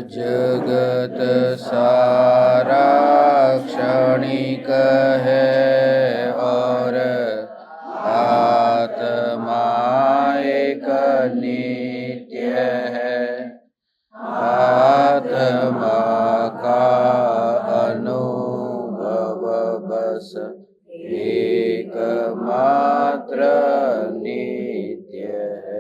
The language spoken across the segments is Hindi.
जगत सारा क्षणिक है और आत्मा एक नित्य है। आत्मा का अनुभव बस एकमात्र नित्य है।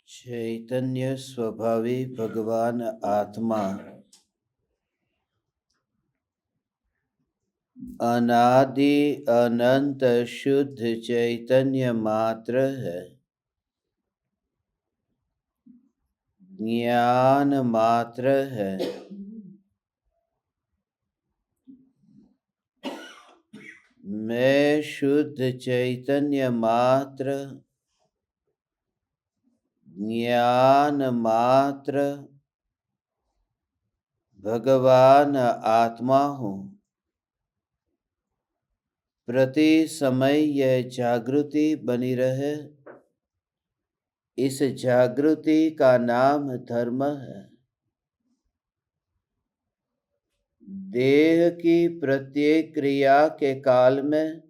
चैतन्य स्वभावी भगवान आत्मा अनादि अनंत शुद्ध चैतन्य मात्र है। ज्ञान मात्र है। मैं शुद्ध चैतन्य मात्र, ज्ञान मात्र भगवान आत्मा हूँ। प्रति समय यह जागृति बनी रहे, इस जागृति का नाम धर्म है। देह की प्रत्येक क्रिया के काल में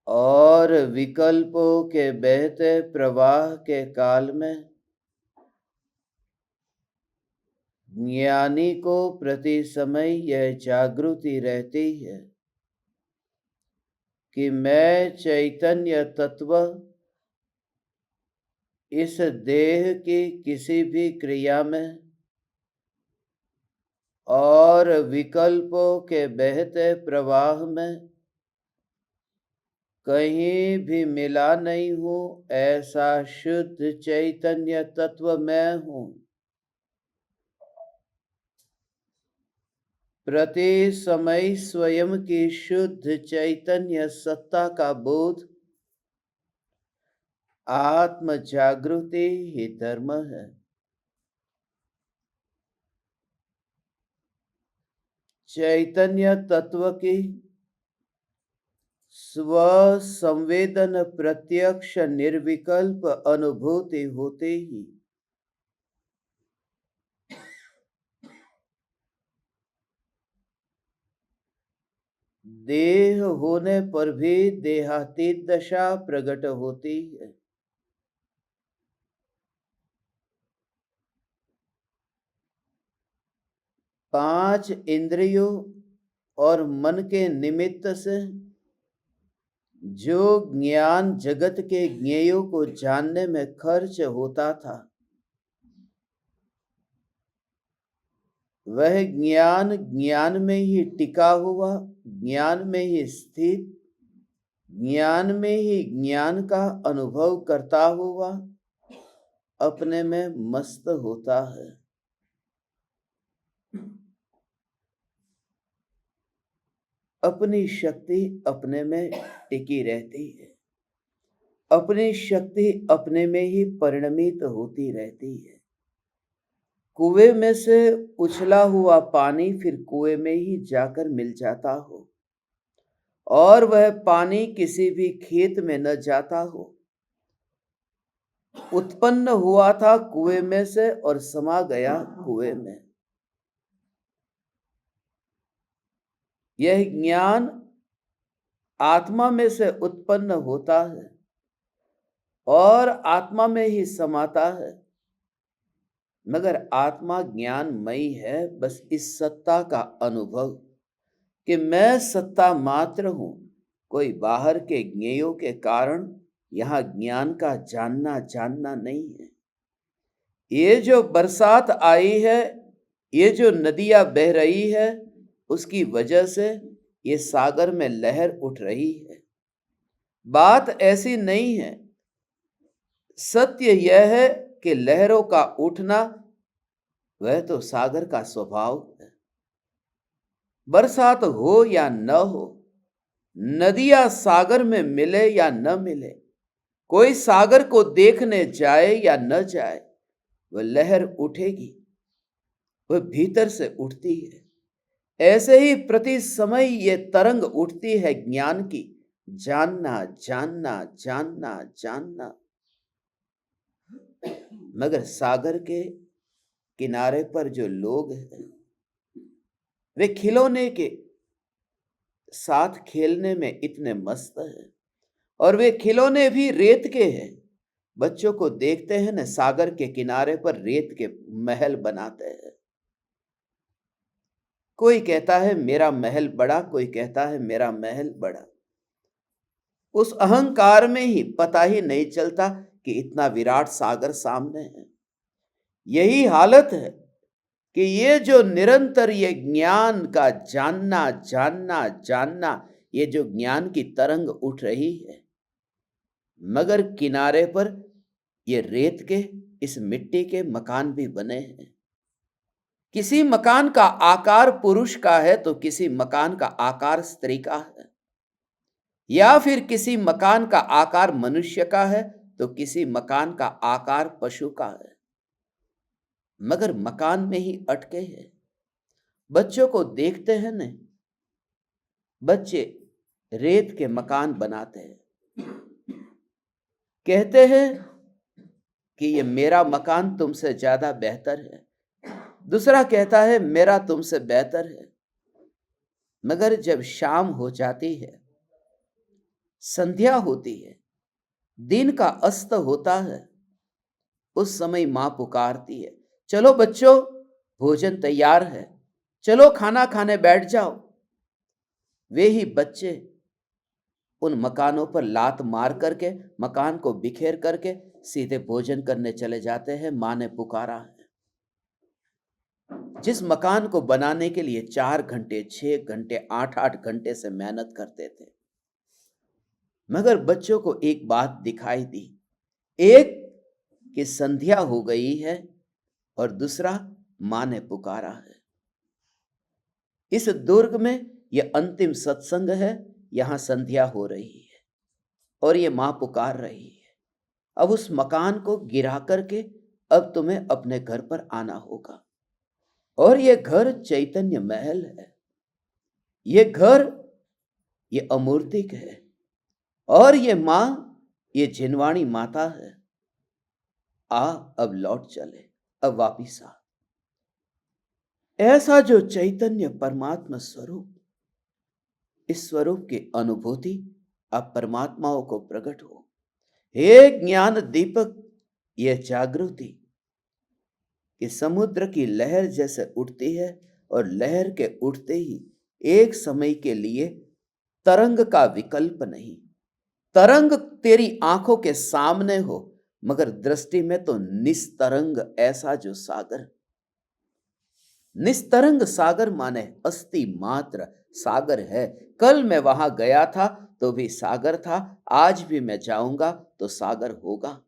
और विकल्पों के बहते प्रवाह के काल में ज्ञानी को प्रति समय यह जागृति रहती है कि मैं चैतन्य तत्व इस देह की किसी भी क्रिया में और विकल्पों के बहते प्रवाह में कहीं भी मिला नहीं हूँ। ऐसा शुद्ध चैतन्य तत्व मैं हूँ। प्रति समय स्वयं की शुद्ध चैतन्य सत्ता का बोध आत्म जागृति ही धर्म है। चैतन्य तत्व की स्व संवेदन प्रत्यक्ष निर्विकल्प अनुभूति होते ही देह होने पर भी देहातीत दशा प्रकट होती है। पांच इंद्रियों और मन के निमित्त से जो ज्ञान जगत के ज्ञेयों को जानने में खर्च होता था, वह ज्ञान ज्ञान में ही टिका हुआ, ज्ञान में ही स्थित, ज्ञान में ही ज्ञान का अनुभव करता हुआ अपने में मस्त होता है। अपनी शक्ति अपने में टिकी रहती है। अपनी शक्ति अपने में ही परिणमित होती रहती है। कुएं में से उछला हुआ पानी फिर कुएं में ही जाकर मिल जाता हो और वह पानी किसी भी खेत में न जाता हो। उत्पन्न हुआ था कुएं में से और समा गया कुएं में। यह ज्ञान आत्मा में से उत्पन्न होता है और आत्मा में ही समाता है, मगर आत्मा ज्ञानमयी है। बस इस सत्ता का अनुभव कि मैं सत्ता मात्र हूं, कोई बाहर के ज्ञेयों के कारण यहां ज्ञान का जानना जानना नहीं है। ये जो बरसात आई है, ये जो नदियां बह रही है, उसकी वजह से ये सागर में लहर उठ रही है। बात ऐसी नहीं है। सत्य यह है कि लहरों का उठना वह तो सागर का स्वभाव है। बरसात हो या न हो, नदियां सागर में मिले या न मिले, कोई सागर को देखने जाए या न जाए, वह लहर उठेगी, वह भीतर से उठती है। ऐसे ही प्रति समय ये तरंग उठती है ज्ञान की, जानना जानना जानना जानना। मगर सागर के किनारे पर जो लोग हैं, वे खिलौने के साथ खेलने में इतने मस्त हैं, और वे खिलौने भी रेत के हैं। बच्चों को देखते हैं न, सागर के किनारे पर रेत के महल बनाते हैं। कोई कहता है मेरा महल बड़ा, कोई कहता है मेरा महल बड़ा। उस अहंकार में ही पता ही नहीं चलता कि इतना विराट सागर सामने है। यही हालत है कि ये जो निरंतर ये ज्ञान का जानना जानना जानना, ये जो ज्ञान की तरंग उठ रही है, मगर किनारे पर ये रेत के, इस मिट्टी के मकान भी बने हैं। किसी मकान का आकार पुरुष का है तो किसी मकान का आकार स्त्री का है, या फिर किसी मकान का आकार मनुष्य का है तो किसी मकान का आकार पशु का है, मगर मकान में ही अटके हैं। बच्चों को देखते हैं न, बच्चे रेत के मकान बनाते हैं, कहते हैं कि ये मेरा मकान तुमसे ज्यादा बेहतर है। दूसरा कहता है मेरा तुमसे बेहतर है। मगर जब शाम हो जाती है, संध्या होती है, दिन का अस्त होता है, उस समय मां पुकारती है, चलो बच्चों भोजन तैयार है, चलो खाना खाने बैठ जाओ। वे ही बच्चे उन मकानों पर लात मार करके, मकान को बिखेर करके सीधे भोजन करने चले जाते हैं। मां ने पुकारा है। जिस मकान को बनाने के लिए 4 घंटे 6 घंटे 8 घंटे से मेहनत करते थे, मगर बच्चों को एक बात दिखाई दी, एक कि संध्या हो गई है और दूसरा मां ने पुकारा है। इस दुर्ग में यह अंतिम सत्संग है, यहां संध्या हो रही है और ये मां पुकार रही है। अब उस मकान को गिरा करके अब तुम्हें अपने घर पर आना होगा। और ये घर चैतन्य महल है, ये घर ये अमूर्तिक है, और ये मां ये जिनवाणी माता है। आ अब लौट चले, अब वापिस आ। ऐसा जो चैतन्य परमात्मा स्वरूप, इस स्वरूप की अनुभूति अब परमात्माओं को प्रकट हो। हे ज्ञान दीपक, यह जागृति कि समुद्र की लहर जैसे उठती है और लहर के उठते ही एक समय के लिए तरंग का विकल्प नहीं। तरंग तेरी आंखों के सामने हो, मगर दृष्टि में तो निस्तरंग ऐसा जो सागर। निस्तरंग सागर माने अस्थि मात्र सागर है। कल मैं वहां गया था तो भी सागर था, आज भी मैं जाऊंगा तो सागर होगा।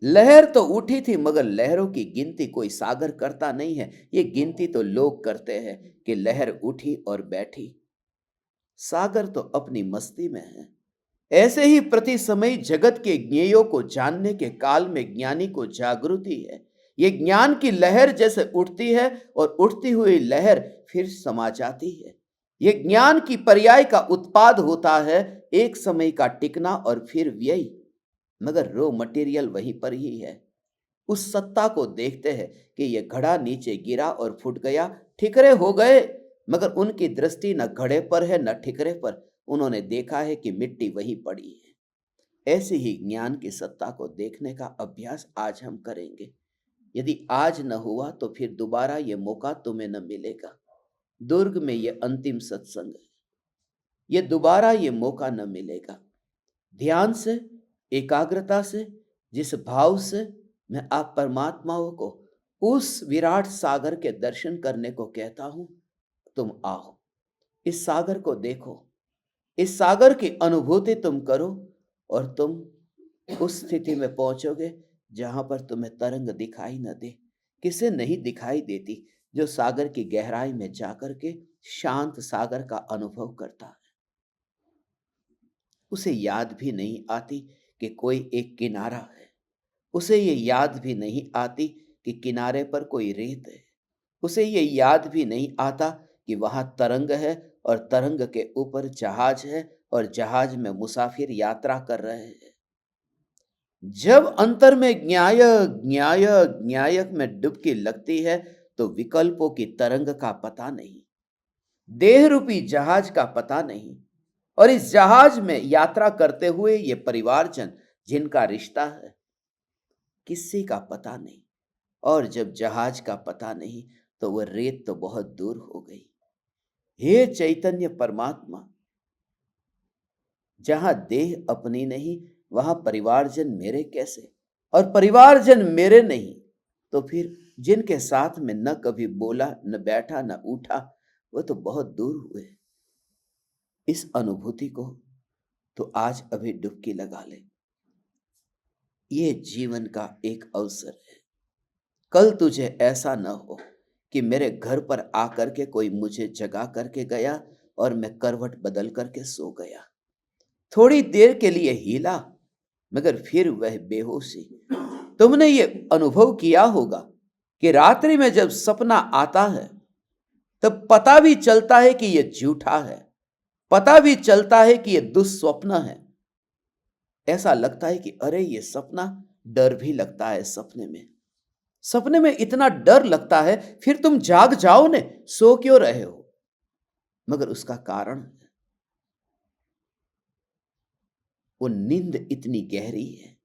लहर तो उठी थी, मगर लहरों की गिनती कोई सागर करता नहीं है। ये गिनती तो लोग करते हैं कि लहर उठी और बैठी। सागर तो अपनी मस्ती में है। ऐसे ही प्रति समय जगत के ज्ञेयों को जानने के काल में ज्ञानी को जागृति है। ये ज्ञान की लहर जैसे उठती है और उठती हुई लहर फिर समा जाती है। ये ज्ञान की पर्याय का उत्पाद होता है, एक समय का टिकना और फिर व्यय, मगर रो मटेरियल वहीं पर ही है। उस सत्ता को देखते हैं कि यह घड़ा नीचे गिरा और फूट गया, ठिकरे हो गए, मगर उनकी दृष्टि न घड़े पर है न ठिकरे पर। उन्होंने देखा है कि मिट्टी वहीं पड़ी है। ऐसे ही ज्ञान की सत्ता को देखने का अभ्यास आज हम करेंगे। यदि आज न हुआ तो फिर दोबारा ये मौका तुम्हें न मिलेगा। दुर्ग में ये अंतिम सत्संग है, ये दोबारा ये मौका न मिलेगा। ध्यान से, एकाग्रता से, जिस भाव से मैं आप परमात्माओं को उस विराट सागर के दर्शन करने को कहता हूं, तुम आओ, इस सागर को देखो, इस सागर की अनुभूति तुम करो, और तुम उस स्थिति में पहुंचोगे जहां पर तुम्हें तरंग दिखाई न दे। किसे नहीं दिखाई देती जो सागर की गहराई में जाकर के शांत सागर का अनुभव करता है। उसे याद भी नहीं आती कि कोई एक किनारा है, उसे ये याद भी नहीं आती कि किनारे पर कोई रेत है, उसे ये याद भी नहीं आता कि वहां तरंग है और तरंग के ऊपर जहाज है और जहाज में मुसाफिर यात्रा कर रहे हैं। जब अंतर में ज्ञाय ज्ञाय ज्ञायक में डुबकी लगती है तो विकल्पों की तरंग का पता नहीं, देह रूपी जहाज का पता नहीं, और इस जहाज में यात्रा करते हुए ये परिवारजन जिनका रिश्ता है, किसी का पता नहीं। और जब जहाज का पता नहीं तो वह रेत तो बहुत दूर हो गई। हे चैतन्य परमात्मा, जहां देह अपनी नहीं वहां परिवारजन मेरे कैसे, और परिवारजन मेरे नहीं तो फिर जिनके साथ में न कभी बोला न बैठा न उठा, वो तो बहुत दूर हुए। इस अनुभूति को तो आज अभी डुबकी लगा ले। ये जीवन का एक अवसर है। कल तुझे ऐसा न हो कि मेरे घर पर आकर के कोई मुझे जगा करके गया और मैं करवट बदल करके सो गया। थोड़ी देर के लिए हिला मगर फिर वह बेहोशी। तुमने ये अनुभव किया होगा कि रात्रि में जब सपना आता है तब पता भी चलता है कि यह झूठा है, पता भी चलता है कि यह दुस्वप्न है। ऐसा लगता है कि अरे ये सपना, डर भी लगता है सपने में। सपने में इतना डर लगता है, फिर तुम जाग जाओ ने, सो क्यों रहे हो? मगर उसका कारण है वो नींद इतनी गहरी है,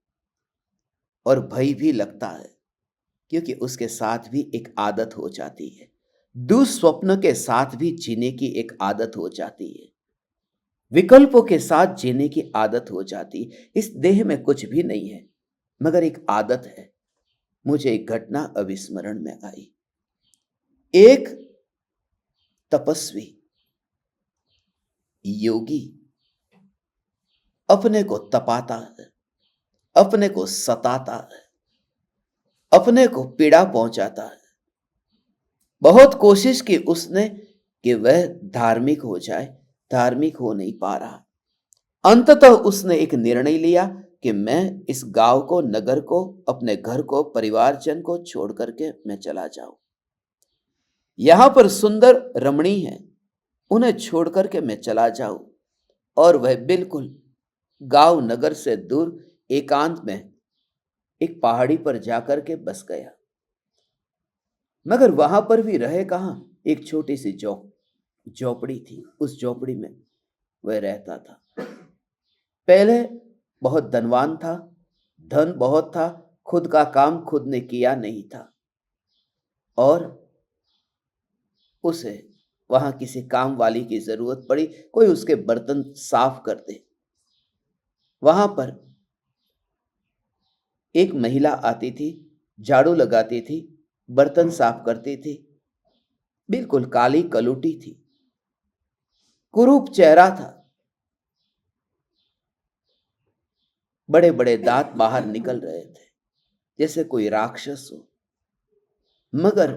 और भय भी लगता है क्योंकि उसके साथ भी एक आदत हो जाती है। दुस्वप्न के साथ भी जीने की एक आदत हो जाती है, विकल्पों के साथ जीने की आदत हो जाती है। इस देह में कुछ भी नहीं है मगर एक आदत है। मुझे एक घटना अविस्मरण में आई। एक तपस्वी योगी अपने को तपाता है, अपने को सताता है, अपने को पीड़ा पहुंचाता है। बहुत कोशिश की उसने कि वह धार्मिक हो जाए, धार्मिक हो नहीं पा रहा। अंततः उसने एक निर्णय लिया कि मैं इस गांव को, नगर को, अपने घर को, परिवारजन को छोड़ करके मैं चला जाऊं। यहां पर सुंदर रमणी है, उन्हें छोड़ करके मैं चला जाऊं। और वह बिल्कुल गांव नगर से दूर एकांत में एक पहाड़ी पर जाकर के बस गया। मगर वहां पर भी रहे कहां, एक छोटी सी झोपड़ी थी। उस झोपड़ी में वह रहता था। पहले बहुत धनवान था, धन बहुत था, खुद का काम खुद ने किया नहीं था, और उसे वहां किसी काम वाली की जरूरत पड़ी, कोई उसके बर्तन साफ कर दे। वहां पर एक महिला आती थी, झाड़ू लगाती थी, बर्तन साफ करती थी, बिल्कुल काली कलूटी थी, कुरूप चेहरा था, बड़े बड़े दांत बाहर निकल रहे थे जैसे कोई राक्षस हो। मगर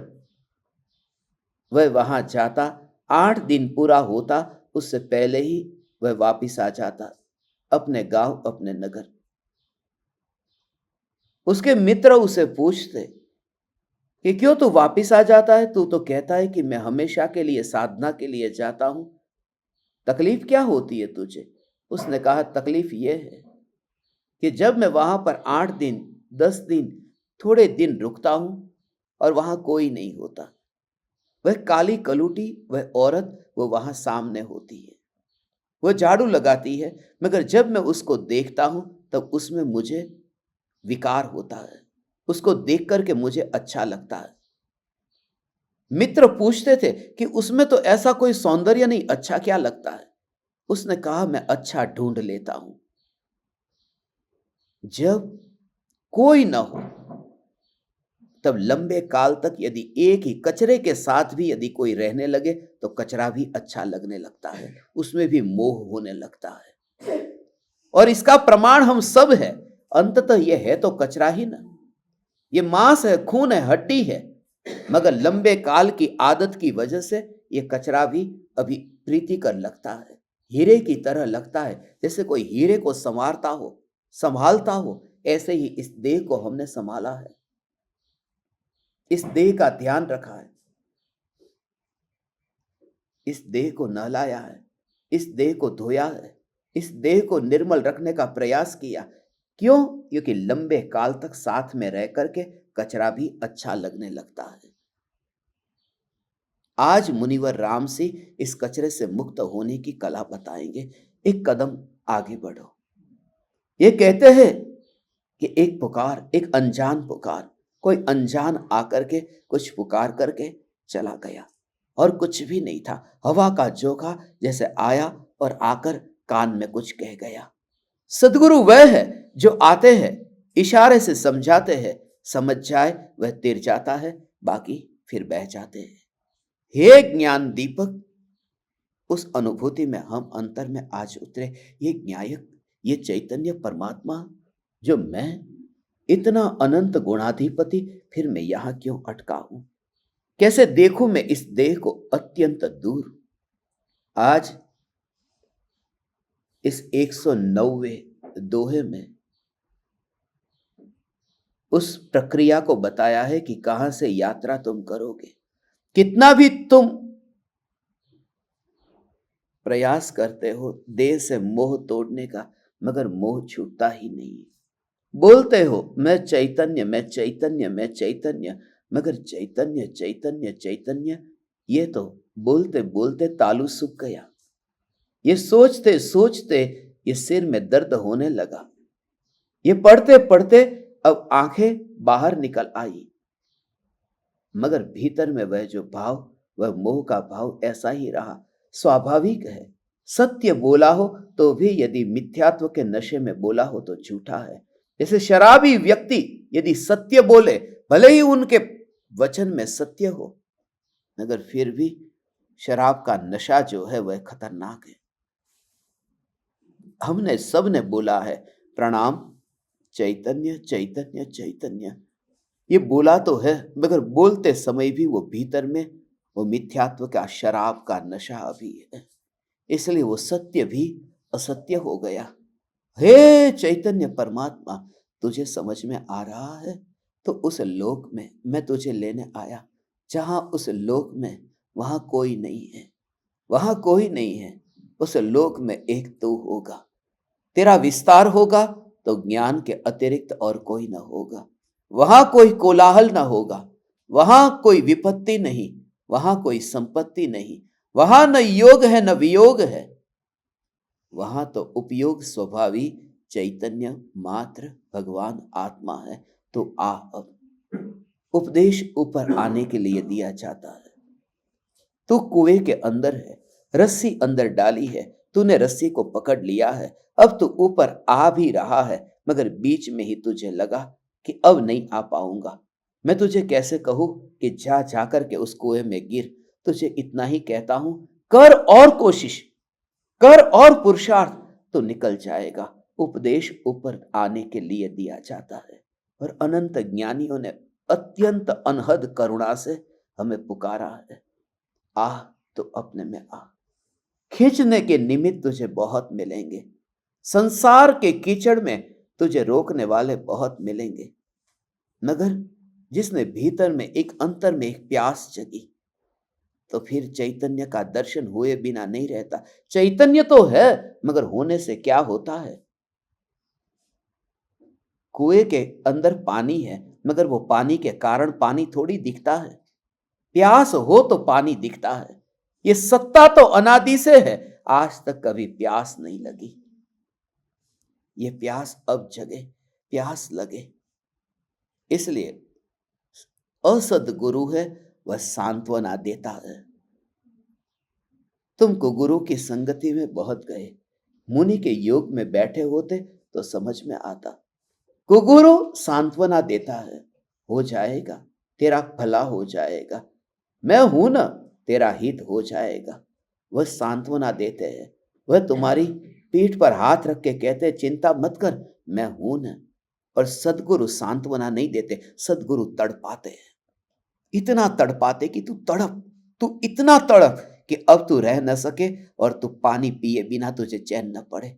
वह वहां जाता, 8 दिन पूरा होता उससे पहले ही वह वापिस आ जाता अपने गांव, अपने नगर। उसके मित्र उसे पूछते कि क्यों तू वापिस आ जाता है, तू तो कहता है कि मैं हमेशा के लिए साधना के लिए जाता हूं, तकलीफ क्या होती है तुझे? उसने कहा तकलीफ यह है कि जब मैं वहां पर 8 दिन, 10 दिन, थोड़े दिन रुकता हूं और वहां कोई नहीं होता, वह काली कलूटी, वह औरत, वो वहां सामने होती है। वो झाड़ू लगाती है, मगर जब मैं उसको देखता हूं तब उसमें मुझे विकार होता है। उसको देख करके मुझे अच्छा लगता है। मित्र पूछते थे कि उसमें तो ऐसा कोई सौंदर्य नहीं, अच्छा क्या लगता है? उसने कहा, मैं अच्छा ढूंढ लेता हूं। जब कोई ना हो तब लंबे काल तक यदि एक ही कचरे के साथ भी यदि कोई रहने लगे तो कचरा भी अच्छा लगने लगता है, उसमें भी मोह होने लगता है। और इसका प्रमाण हम सब है। अंततः यह है तो कचरा ही ना। ये मांस है, खून है, हड्डी है, मगर लंबे काल की आदत की वजह से ये कचरा भी अभी प्रीतिकर लगता है, हीरे की तरह लगता है। जैसे कोई हीरे को संवारता हो, संभालता हो, ऐसे ही इस देह को हमने संभाला है, इस देह का ध्यान रखा है, इस देह को नहलाया है, इस देह को धोया है, इस देह को निर्मल रखने का प्रयास किया। क्यों? क्योंकि लंबे काल तक साथ में रह करके कचरा भी अच्छा लगने लगता है। आज मुनिवर राम से इस कचरे से मुक्त होने की कला बताएंगे। एक कदम आगे बढ़ो। ये कहते हैं कि एक पुकार, एक अनजान पुकार, कोई अनजान आकर के कुछ पुकार करके चला गया और कुछ भी नहीं था। हवा का झोंका जैसे आया और आकर कान में कुछ कह गया। सदगुरु वह है जो आते हैं, इशारे से समझाते हैं, समझ जाए वह तिर जाता है, बाकी फिर बह जाते हैं। हे ज्ञान दीपक, उस अनुभूति में हम अंतर में आज उतरे। ये न्यायक, ये चैतन्य परमात्मा जो मैं, इतना अनंत गुणाधिपति, फिर मैं यहां क्यों अटका हूं? कैसे देखूं मैं इस देह को अत्यंत दूर? आज इस 109वें दोहे में उस प्रक्रिया को बताया है कि कहां से यात्रा तुम करोगे। कितना भी तुम प्रयास करते हो देह से मोह तोड़ने का, मगर मोह छूटता ही नहीं है। बोलते हो मैं चैतन्य, मैं चैतन्य, मैं चैतन्य, मगर चैतन्य चैतन्य चैतन्य, ये तो बोलते बोलते तालू सूख गया। ये सोचते सोचते ये सिर में दर्द होने लगा। ये पढ़ते पढ़ते अब आंखें बाहर निकल आई, मगर भीतर में वह जो भाव, वह मोह का भाव ऐसा ही रहा। स्वाभाविक है, सत्य बोला हो तो भी यदि मिथ्यात्व के नशे में बोला हो तो झूठा है। जैसे शराबी व्यक्ति यदि सत्य बोले, भले ही उनके वचन में सत्य हो, मगर फिर भी शराब का नशा जो है वह खतरनाक है। हमने सबने बोला है प्रणाम चैतन्य चैतन्य चैतन्य, ये बोला तो है, मगर बोलते समय भी वो भीतर में वो मिथ्यात्व का, शराब का नशा अभी है। इसलिए वो सत्य भी असत्य हो गया। हे चैतन्य परमात्मा, तुझे समझ में आ रहा है तो उस लोक में मैं तुझे लेने आया, जहां उस लोक में वहां कोई नहीं है, वहां कोई नहीं है। उस लोक में एक तू होगा, तेरा विस्तार होगा तो ज्ञान के अतिरिक्त और कोई ना होगा। वहां कोई कोलाहल ना होगा, वहां कोई विपत्ति नहीं, वहां कोई संपत्ति नहीं, वहां न योग है न वियोग है, वहां तो उपयोग स्वभावी चैतन्य मात्र भगवान आत्मा है। तो आ अब उपदेश ऊपर आने के लिए दिया जाता है। तू कुएं के अंदर है, रस्सी अंदर डाली है, तूने रस्सी को पकड़ लिया है, अब तू ऊपर आ भी रहा है, मगर बीच में ही तुझे लगा कि अब नहीं आ पाऊंगा। मैं तुझे कैसे कहूं कि जा जाकर के उस कुएं में गिर। तुझे इतना ही कहता हूं, कर और कोशिश, कर और पुरुषार्थ, तो निकल जाएगा। उपदेश ऊपर आने के लिए दिया जाता है। और अनंत ज्ञानियों ने अत्यंत अनहद करुणा से हमें पुकारा है, आ तो अपने में आ। खींचने के निमित्त तुझे बहुत मिलेंगे, संसार के कीचड़ में तुझे रोकने वाले बहुत मिलेंगे, मगर जिसने भीतर में एक अंतर में एक प्यास जगी, तो फिर चैतन्य का दर्शन हुए बिना नहीं रहता। चैतन्य तो है, मगर होने से क्या होता है? कुएं के अंदर पानी है, मगर वो पानी के कारण पानी थोड़ी दिखता है। प्यास हो तो पानी दिखता है। ये सत्ता तो अनादि से है, आज तक कभी प्यास नहीं लगी। ये प्यास अब जगे, प्यास लगे। इसलिए असद्गुरु है, वह सांत्वना देता है। तुमको गुरु की संगति में बहुत गए, मुनि के योग में बैठे होते तो समझ में आता। गुरु सांत्वना देता है, हो जाएगा, तेरा भला हो जाएगा, मैं हूं ना, तेरा हित हो जाएगा। वह सांत्वना देते हैं, वह तुम्हारी पीठ पर हाथ रख के कहते चिंता मत कर, मैं हूं ना। और सदगुरु सांत्वना नहीं देते, सदगुरु तड़पाते हैं, इतना तड़पाते कि तू तड़प, तू इतना तड़प कि अब तू रह न सके और तू पानी पिए बिना तुझे चैन न पड़े।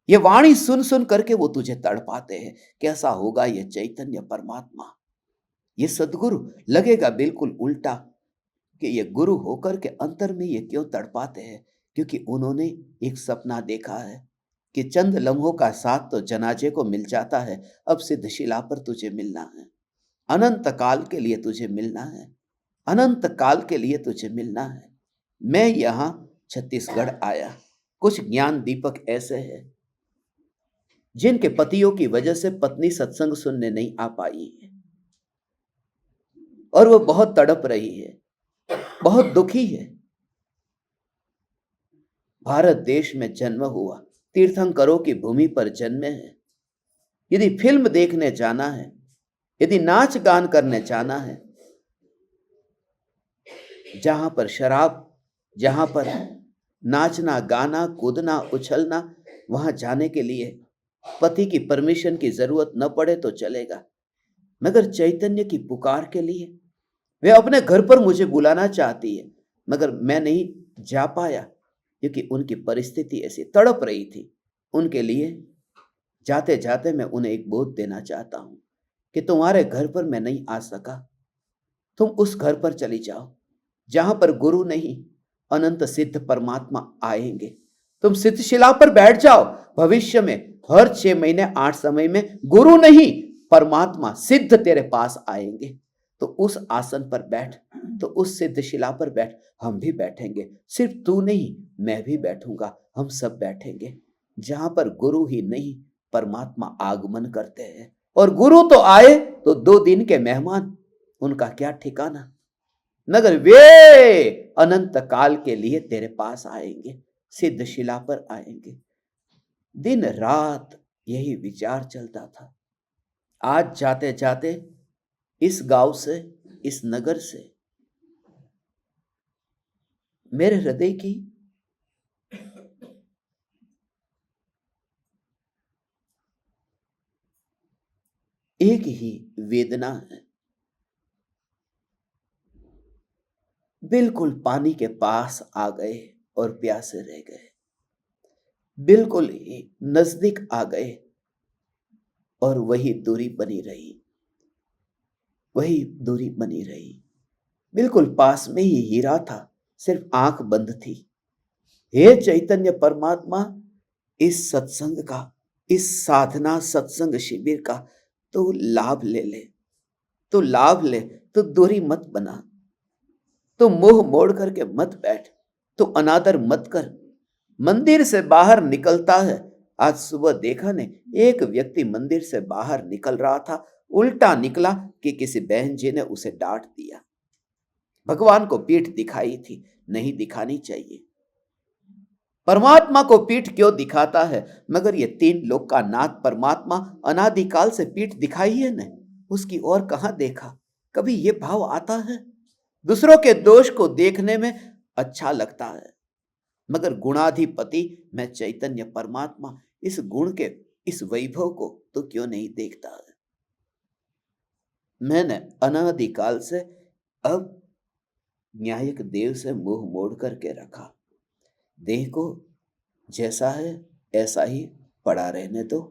ये वाणी सुन सुन करके वो तुझे तड़पाते हैं। कैसा होगा ये चैतन्य परमात्मा, ये सदगुरु? लगेगा बिल्कुल उल्टा कि ये गुरु होकर के अंतर में ये क्यों तड़पाते हैं, क्योंकि उन्होंने एक सपना देखा है कि चंद लम्हों का साथ तो जनाजे को मिल जाता है, अब सिद्धशिला पर तुझे मिलना है, अनंत काल के लिए तुझे मिलना है, अनंत काल के लिए तुझे मिलना है। मैं यहां छत्तीसगढ़ आया, कुछ ज्ञान दीपक ऐसे हैं जिनके पतियों की वजह से पत्नी सत्संग सुनने नहीं आ पाई है और वो बहुत तड़प रही है, बहुत दुखी है। भारत देश में जन्म हुआ, तीर्थंकरों की भूमि पर जन्मे हैं। यदि फिल्म देखने जाना है, यदि नाच गान करने जाना है, जहां पर शराब, जहां पर नाचना गाना कूदना उछलना, वहां जाने के लिए पति की परमिशन की जरूरत न पड़े तो चलेगा, मगर चैतन्य की पुकार के लिए वे अपने घर पर मुझे बुलाना चाहती है, मगर मैं नहीं जा पाया क्योंकि उनकी परिस्थिति ऐसी तड़प रही थी। उनके लिए जाते जाते मैं उन्हें एक बोध देना चाहता हूं कि तुम्हारे घर पर मैं नहीं आ सका, तुम उस घर पर चली जाओ जहां पर गुरु नहीं, अनंत सिद्ध परमात्मा आएंगे। तुम सिद्धशिला पर बैठ जाओ, भविष्य में हर 6 महीने 8 समय में गुरु नहीं परमात्मा सिद्ध तेरे पास आएंगे। तो उस आसन पर बैठ, तो उस सिद्धशिला पर बैठ, हम भी बैठेंगे, सिर्फ तू नहीं मैं भी बैठूंगा, हम सब बैठेंगे जहां पर गुरु ही नहीं परमात्मा आगमन करते हैं। और गुरु तो आए तो 2 दिन के मेहमान, उनका क्या ठिकाना, मगर वे अनंत काल के लिए तेरे पास आएंगे, सिद्धशिला पर आएंगे। दिन रात यही विचार चलता था। आज जाते जाते इस गांव से, इस नगर से मेरे हृदय की एक ही वेदना है, बिल्कुल पानी के पास आ गए और प्यासे रह गए, बिल्कुल ही नजदीक आ गए और वही दूरी बनी रही, वही दूरी बनी रही। बिल्कुल पास में ही हीरा था, सिर्फ आंख बंद थी। हे चैतन्य परमात्मा, इस सत्संग का, इस साधना सत्संग शिविर का तो लाभ ले ले, तो लाभ ले, तो दूरी मत बना, तो मुंह मोड़ करके मत बैठ, तो अनादर मत कर। मंदिर से बाहर निकलता है, आज सुबह देखा ने, एक व्यक्ति मंदिर से बाहर निकल रहा था, उल्टा निकला कि किसी बहन जी ने उसे डांट दिया। भगवान को पीठ दिखाई थी, नहीं दिखानी चाहिए। परमात्मा को पीठ क्यों दिखाता है, मगर ये 3 लोक का नाथ परमात्मा अनादिकाल से पीठ दिखाई है न, उसकी ओर कहां देखा। कभी ये भाव आता है? दूसरों के दोष को देखने में अच्छा लगता है, मगर गुणाधिपति मैं चैतन्य परमात्मा इस गुण के, इस वैभव को तो क्यों नहीं देखता है। मैंने अनादिकाल से अब न्यायिक देव से मुंह मोड़ करके रखा। देह को जैसा है ऐसा ही पड़ा रहने दो,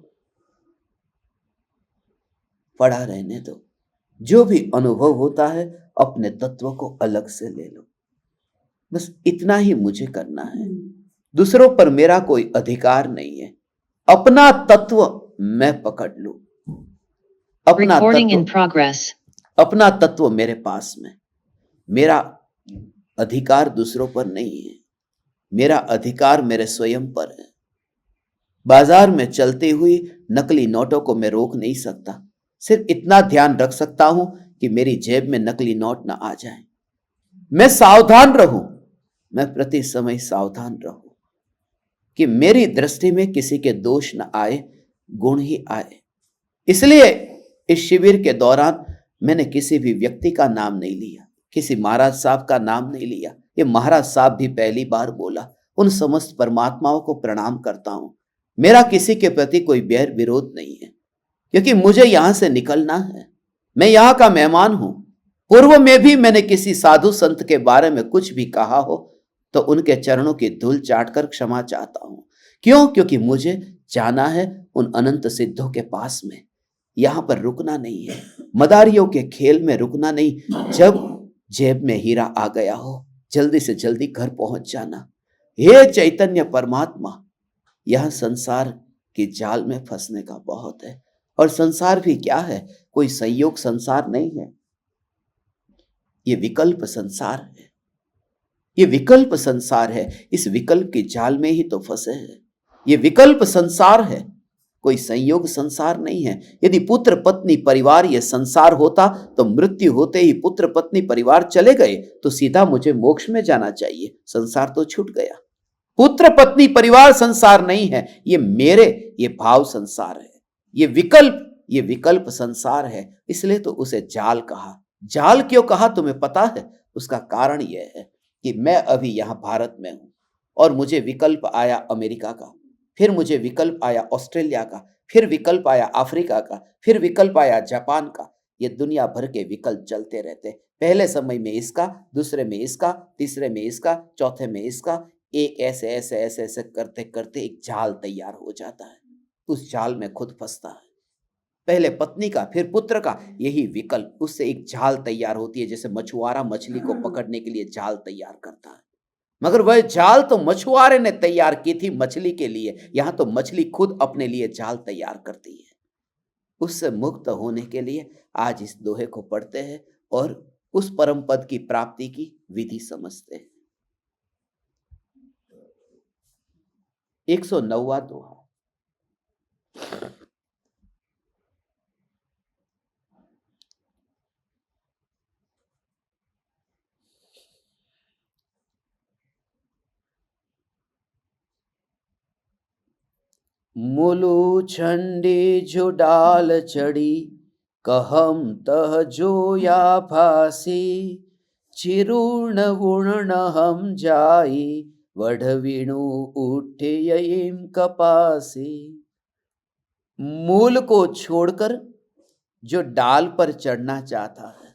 पड़ा रहने दो। जो भी अनुभव होता है अपने तत्व को अलग से ले लो, बस इतना ही मुझे करना है। दूसरों पर मेरा कोई अधिकार नहीं है, अपना तत्व मैं पकड़ लूं, अपना तत्व, अपना तत्व मेरे पास में। मेरा अधिकार दूसरों पर नहीं है, मेरा अधिकार मेरे स्वयं पर है। बाजार में चलती हुई नकली नोटों को मैं रोक नहीं सकता, सिर्फ इतना ध्यान रख सकता हूं कि मेरी जेब में नकली नोट ना आ जाए। मैं सावधान रहूं, मैं प्रति समय सावधान रहूं कि मेरी दृष्टि में किसी के दोष न आए, गुण ही आए। इसलिए इस शिविर के दौरान मैंने किसी भी व्यक्ति का नाम नहीं लिया, किसी महाराज साहब का नाम नहीं लिया। ये महाराज साहब भी पहली बार बोला। उन समस्त परमात्माओं को प्रणाम करता हूं। मेरा किसी के प्रति कोई बैर विरोध नहीं है, क्योंकि मुझे यहां से निकलना है। मैं यहां का मेहमान हूं। पूर्व में भी मैंने किसी साधु संत के बारे में कुछ भी कहा हो तो उनके चरणों की धूल चाटकर क्षमा चाहता हूं। क्यों? क्योंकि मुझे जाना है उन अनंत सिद्धों के पास में। यहां पर रुकना नहीं है, मदारियों के खेल में रुकना नहीं। जब जेब में हीरा आ गया हो, जल्दी से जल्दी घर पहुंच जाना। हे चैतन्य परमात्मा, यह संसार के जाल में फंसने का बहुत है। और संसार भी क्या है? कोई संयोग संसार नहीं है, ये विकल्प संसार है। ये विकल्प संसार है। इस विकल्प के जाल में ही तो फंसे हैं। ये विकल्प संसार है, कोई संयोग संसार नहीं है। यदि पुत्र पत्नी परिवार ये संसार होता तो मृत्यु होते ही पुत्र पत्नी परिवार चले गए तो सीधा मुझे मोक्ष में जाना चाहिए, संसार तो छूट गया। पुत्र पत्नी परिवार संसार नहीं है, ये भाव संसार है। ये विकल्प संसार है। इसलिए तो उसे जाल कहा। जाल क्यों कहा तुम्हें पता है? उसका कारण यह है कि मैं अभी यहां भारत में हूं और मुझे विकल्प आया अमेरिका का, फिर मुझे विकल्प आया ऑस्ट्रेलिया का, फिर विकल्प आया अफ्रीका का, फिर विकल्प आया जापान का। ये दुनिया भर के विकल्प चलते रहते। पहले समय में इसका, दूसरे में इसका, तीसरे में इसका, चौथे में इसका। एक ऐसे ऐसे ऐसे ऐसे करते करते एक जाल तैयार हो जाता है। उस जाल में खुद फंसता है। पहले पत्नी का, फिर पुत्र का, यही विकल्प, उससे एक जाल तैयार होती है। जैसे मछुआरा मछली को पकड़ने के लिए जाल तैयार करता है, मगर वह जाल तो मछुआरे ने तैयार की थी मछली के लिए। यहां तो मछली खुद अपने लिए जाल तैयार करती है। उससे मुक्त होने के लिए आज इस दोहे को पढ़ते हैं और उस परम पद की प्राप्ति की विधि समझते हैं। 109वां दोहा। मूलु छंडी जो डाल चढ़ी, कहम तह जो या फासी। चिरूर्ण वूर्ण हम जाई, वढ़विणु उठे यईम कपासी। मूल को छोड़कर जो डाल पर चढ़ना चाहता है,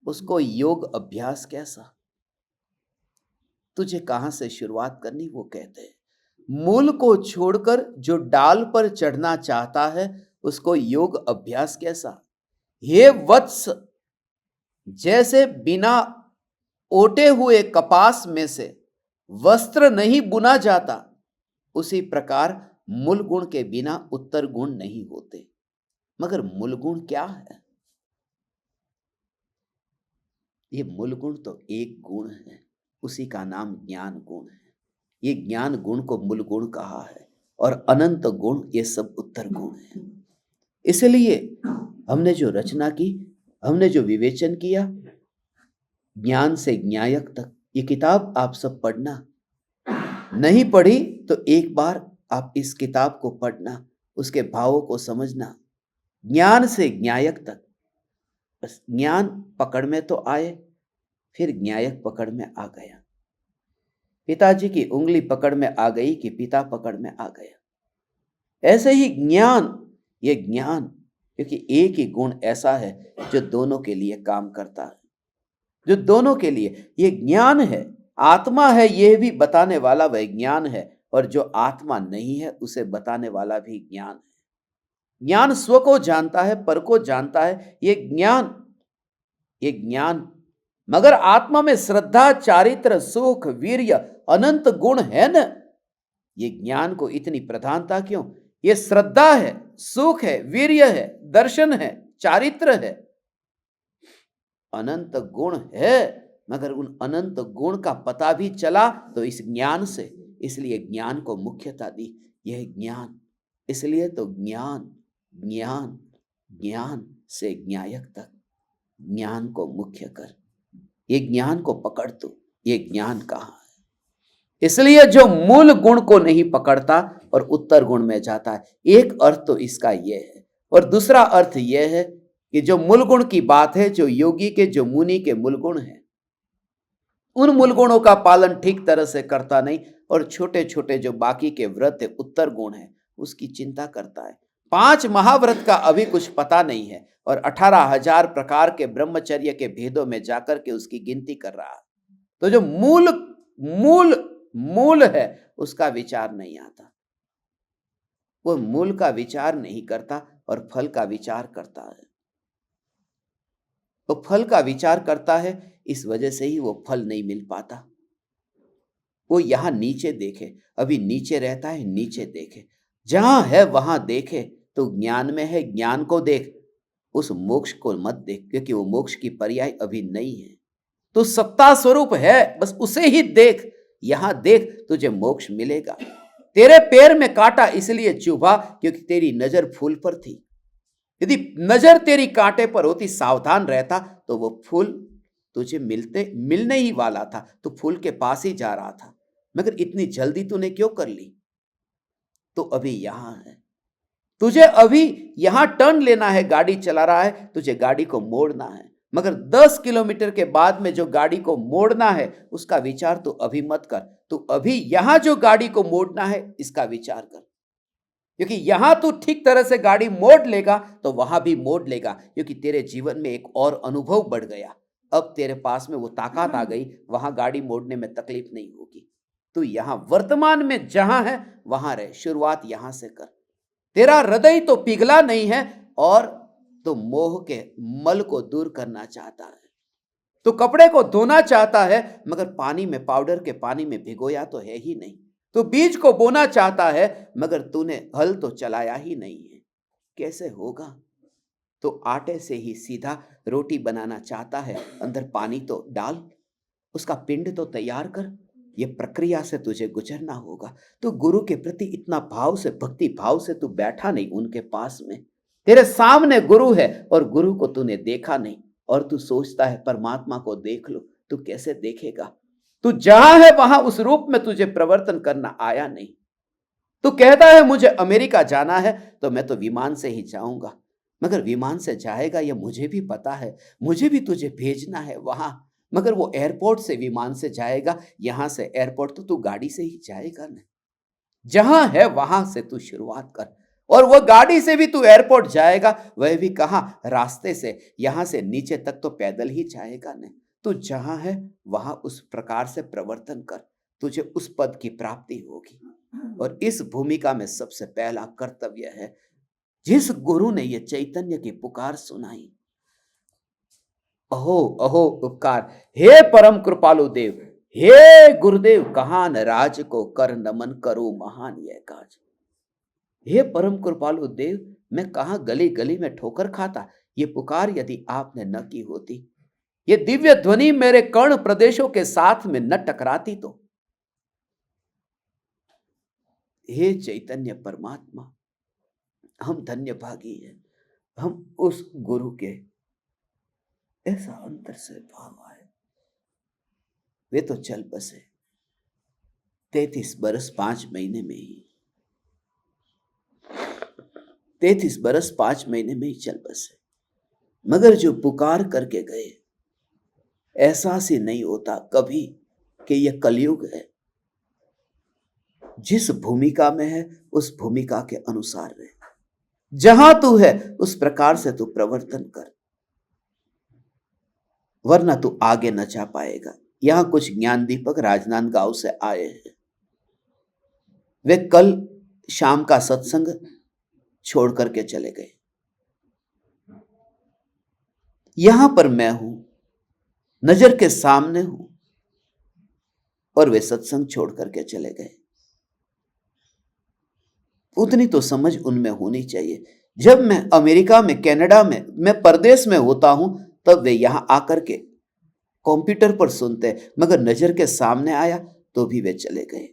उसको योग अभ्यास कैसा? तुझे कहां से शुरुआत करनी वो कहते हैं। मूल को छोड़कर जो डाल पर चढ़ना चाहता है, उसको योग अभ्यास कैसा? हे वत्स, जैसे बिना ओटे हुए कपास में से वस्त्र नहीं बुना जाता, उसी प्रकार मूल गुण के बिना उत्तर गुण नहीं होते। मगर मूल गुण क्या है? ये मूल गुण तो एक गुण है, उसी का नाम ज्ञान गुण है। ये ज्ञान गुण को मूल गुण कहा है और अनंत गुण ये सब उत्तर गुण है। इसलिए हमने जो रचना की, हमने जो विवेचन किया, ज्ञान से ज्ञायक तक, ये किताब आप सब पढ़ना। नहीं पढ़ी तो एक बार आप इस किताब को पढ़ना, उसके भावों को समझना। ज्ञान से ज्ञायक तक, बस ज्ञान पकड़ में तो आए, फिर ज्ञायक पकड़ में आ गया। पिताजी की उंगली पकड़ में आ गई कि पिता पकड़ में आ गया। ऐसे ही ज्ञान, ये ज्ञान, क्योंकि एक ही गुण ऐसा है जो दोनों के लिए काम करता है, जो दोनों के लिए ये ज्ञान है। आत्मा है यह भी बताने वाला वह ज्ञान है, और जो आत्मा नहीं है उसे बताने वाला भी ज्ञान है। ज्ञान स्व को जानता है, पर को जानता है, ये ज्ञान, ये ज्ञान। मगर आत्मा में श्रद्धा, चारित्र, सुख, वीर्य, अनंत गुण है न। ये ज्ञान को इतनी प्रधानता क्यों? ये श्रद्धा है, सुख है, वीर्य है, दर्शन है, चारित्र है, अनंत गुण है, मगर उन अनंत गुण का पता भी चला तो इस ज्ञान से, इसलिए ज्ञान को मुख्यता दी। यह ज्ञान, इसलिए तो ज्ञान ज्ञान ज्ञान से ज्ञायक तक, ज्ञान को मुख्य कर, ये ज्ञान को पकड़ तू, ये ज्ञान कहाँ है। इसलिए जो मूल गुण को नहीं पकड़ता और उत्तर गुण में जाता है, एक अर्थ तो इसका यह है। और दूसरा अर्थ यह है कि जो मूल गुण की बात है, जो योगी के, जो मुनि के मूल गुण है, उन मूल गुणों का पालन ठीक तरह से करता नहीं, और छोटे छोटे जो बाकी के व्रत है, उत्तर गुण है, उसकी चिंता करता है। 5 महाव्रत का अभी कुछ पता नहीं है और 18,000 प्रकार के ब्रह्मचर्य के भेदों में जाकर के उसकी गिनती कर रहा है। तो जो मूल मूल मूल है उसका विचार नहीं आता, वो मूल का विचार नहीं करता और फल का विचार करता है। वो फल का विचार करता है, इस वजह से ही वो फल नहीं मिल पाता। वो यहां नीचे देखे, अभी नीचे रहता है, नीचे देखे, जहां है वहां देखे। तो ज्ञान में है, ज्ञान को देख, उस मोक्ष को मत देख, क्योंकि वो मोक्ष की पर्याय अभी नहीं है। तो सत्ता स्वरूप है, बस उसे ही देख, यहां देख, तुझे मोक्ष मिलेगा। तेरे पैर में कांटा इसलिए चुभा क्योंकि तेरी नजर फूल पर थी। यदि नजर तेरी कांटे पर होती, सावधान रहता, तो वो फूल तुझे मिलने ही वाला था। तो फूल के पास ही जा रहा था, मगर इतनी जल्दी तूने क्यों कर ली? तो अभी यहां है, तुझे अभी यहां टर्न लेना है, गाड़ी चला रहा है, तुझे गाड़ी को मोड़ना है, मगर 10 किलोमीटर के बाद में जो गाड़ी को मोड़ना है उसका विचार तो अभी मत कर। तू अभी यहां जो गाड़ी को मोड़ना है इसका विचार कर, क्योंकि यहां तू ठीक तरह से गाड़ी मोड़ लेगा तो वहां भी मोड़ लेगा, क्योंकि तेरे जीवन में एक और अनुभव बढ़ गया। अब तेरे पास में वो ताकत आ गई, वहां गाड़ी मोड़ने में तकलीफ नहीं होगी। तू यहां वर्तमान में जहां है वहां रहे, शुरुआत यहां से कर। तेरा हृदय तो पिघला नहीं है, और तो मोह के मल को दूर करना चाहता है, तो कपड़े को धोना चाहता है, मगर पानी में, पाउडर के पानी में भिगोया तो है ही नहीं। तो बीज को बोना चाहता है, मगर तूने हल तो चलाया ही नहीं है, कैसे होगा? तो आटे से ही सीधा रोटी बनाना चाहता है, अंदर पानी तो डाल, उसका पिंड तो तैयार कर। ये प्रक्रिया से तुझे गुजरना होगा। तो गुरु के प्रति इतना भाव से, भक्ति भाव से तू बैठा नहीं उनके पास में। तेरे सामने गुरु है और गुरु को तूने देखा नहीं, और तू सोचता है परमात्मा को देख लो। तू कैसे देखेगा? तू जहां है वहां उस रूप में तुझे प्रवर्तन करना आया नहीं। तू कहता है मुझे अमेरिका जाना है, तो मैं तो विमान से ही जाऊंगा, मगर विमान से जाएगा यह मुझे भी पता है, मुझे भी तुझे भेजना है वहां, मगर वो एयरपोर्ट से विमान से जाएगा, यहां से एयरपोर्ट तो तू गाड़ी से ही जाएगा ना। जहां है वहां से तू शुरुआत कर, और वह गाड़ी से भी तू एयरपोर्ट जाएगा, वह भी कहां? रास्ते से, यहां से नीचे तक तो पैदल ही जाएगा ना। तू जहां है वहां उस प्रकार से प्रवर्तन कर, तुझे उस पद की प्राप्ति होगी। और इस भूमिका में सबसे पहला कर्तव्य है, जिस गुरु ने ये चैतन्य की पुकार सुनाई, अहो अहो उपकार, हे परम कृपालु देव, हे गुरुदेव, कहां न राज को कर नमन करो महान यह काज। हे परम कृपालु देव, मैं कहां गली गली में ठोकर खाता, ये पुकार यदि आपने न की होती, ये दिव्य ध्वनि मेरे कर्ण प्रदेशों के साथ में न टकराती तो। हे चैतन्य परमात्मा, हम धन्य भागी हैं, हम उस गुरु के ऐसा अंतर से भाव आए। वे तो चल बसे 33 बरस 5 महीने में ही, 33 बरस 5 महीने में ही चल बसे, मगर जो पुकार करके गए, एहसास ही नहीं होता कभी कि यह कलयुग है। जिस भूमिका में है उस भूमिका के अनुसार रहे, जहां तू है उस प्रकार से तू प्रवर्तन कर, वरना तू आगे न जा पाएगा। यहां कुछ ज्ञान दीपक राजनांदगांव से आए हैं, वे कल शाम का सत्संग छोड़ करके चले गए। यहां पर मैं हूं, नजर के सामने हूं, और वे सत्संग छोड़ करके चले गए। उतनी तो समझ उनमें होनी चाहिए। जब मैं अमेरिका में, कनाडा में, मैं परदेश में होता हूं, तब वे यहां आकर के कंप्यूटर पर सुनते, मगर नजर के सामने आया तो भी वे चले गए,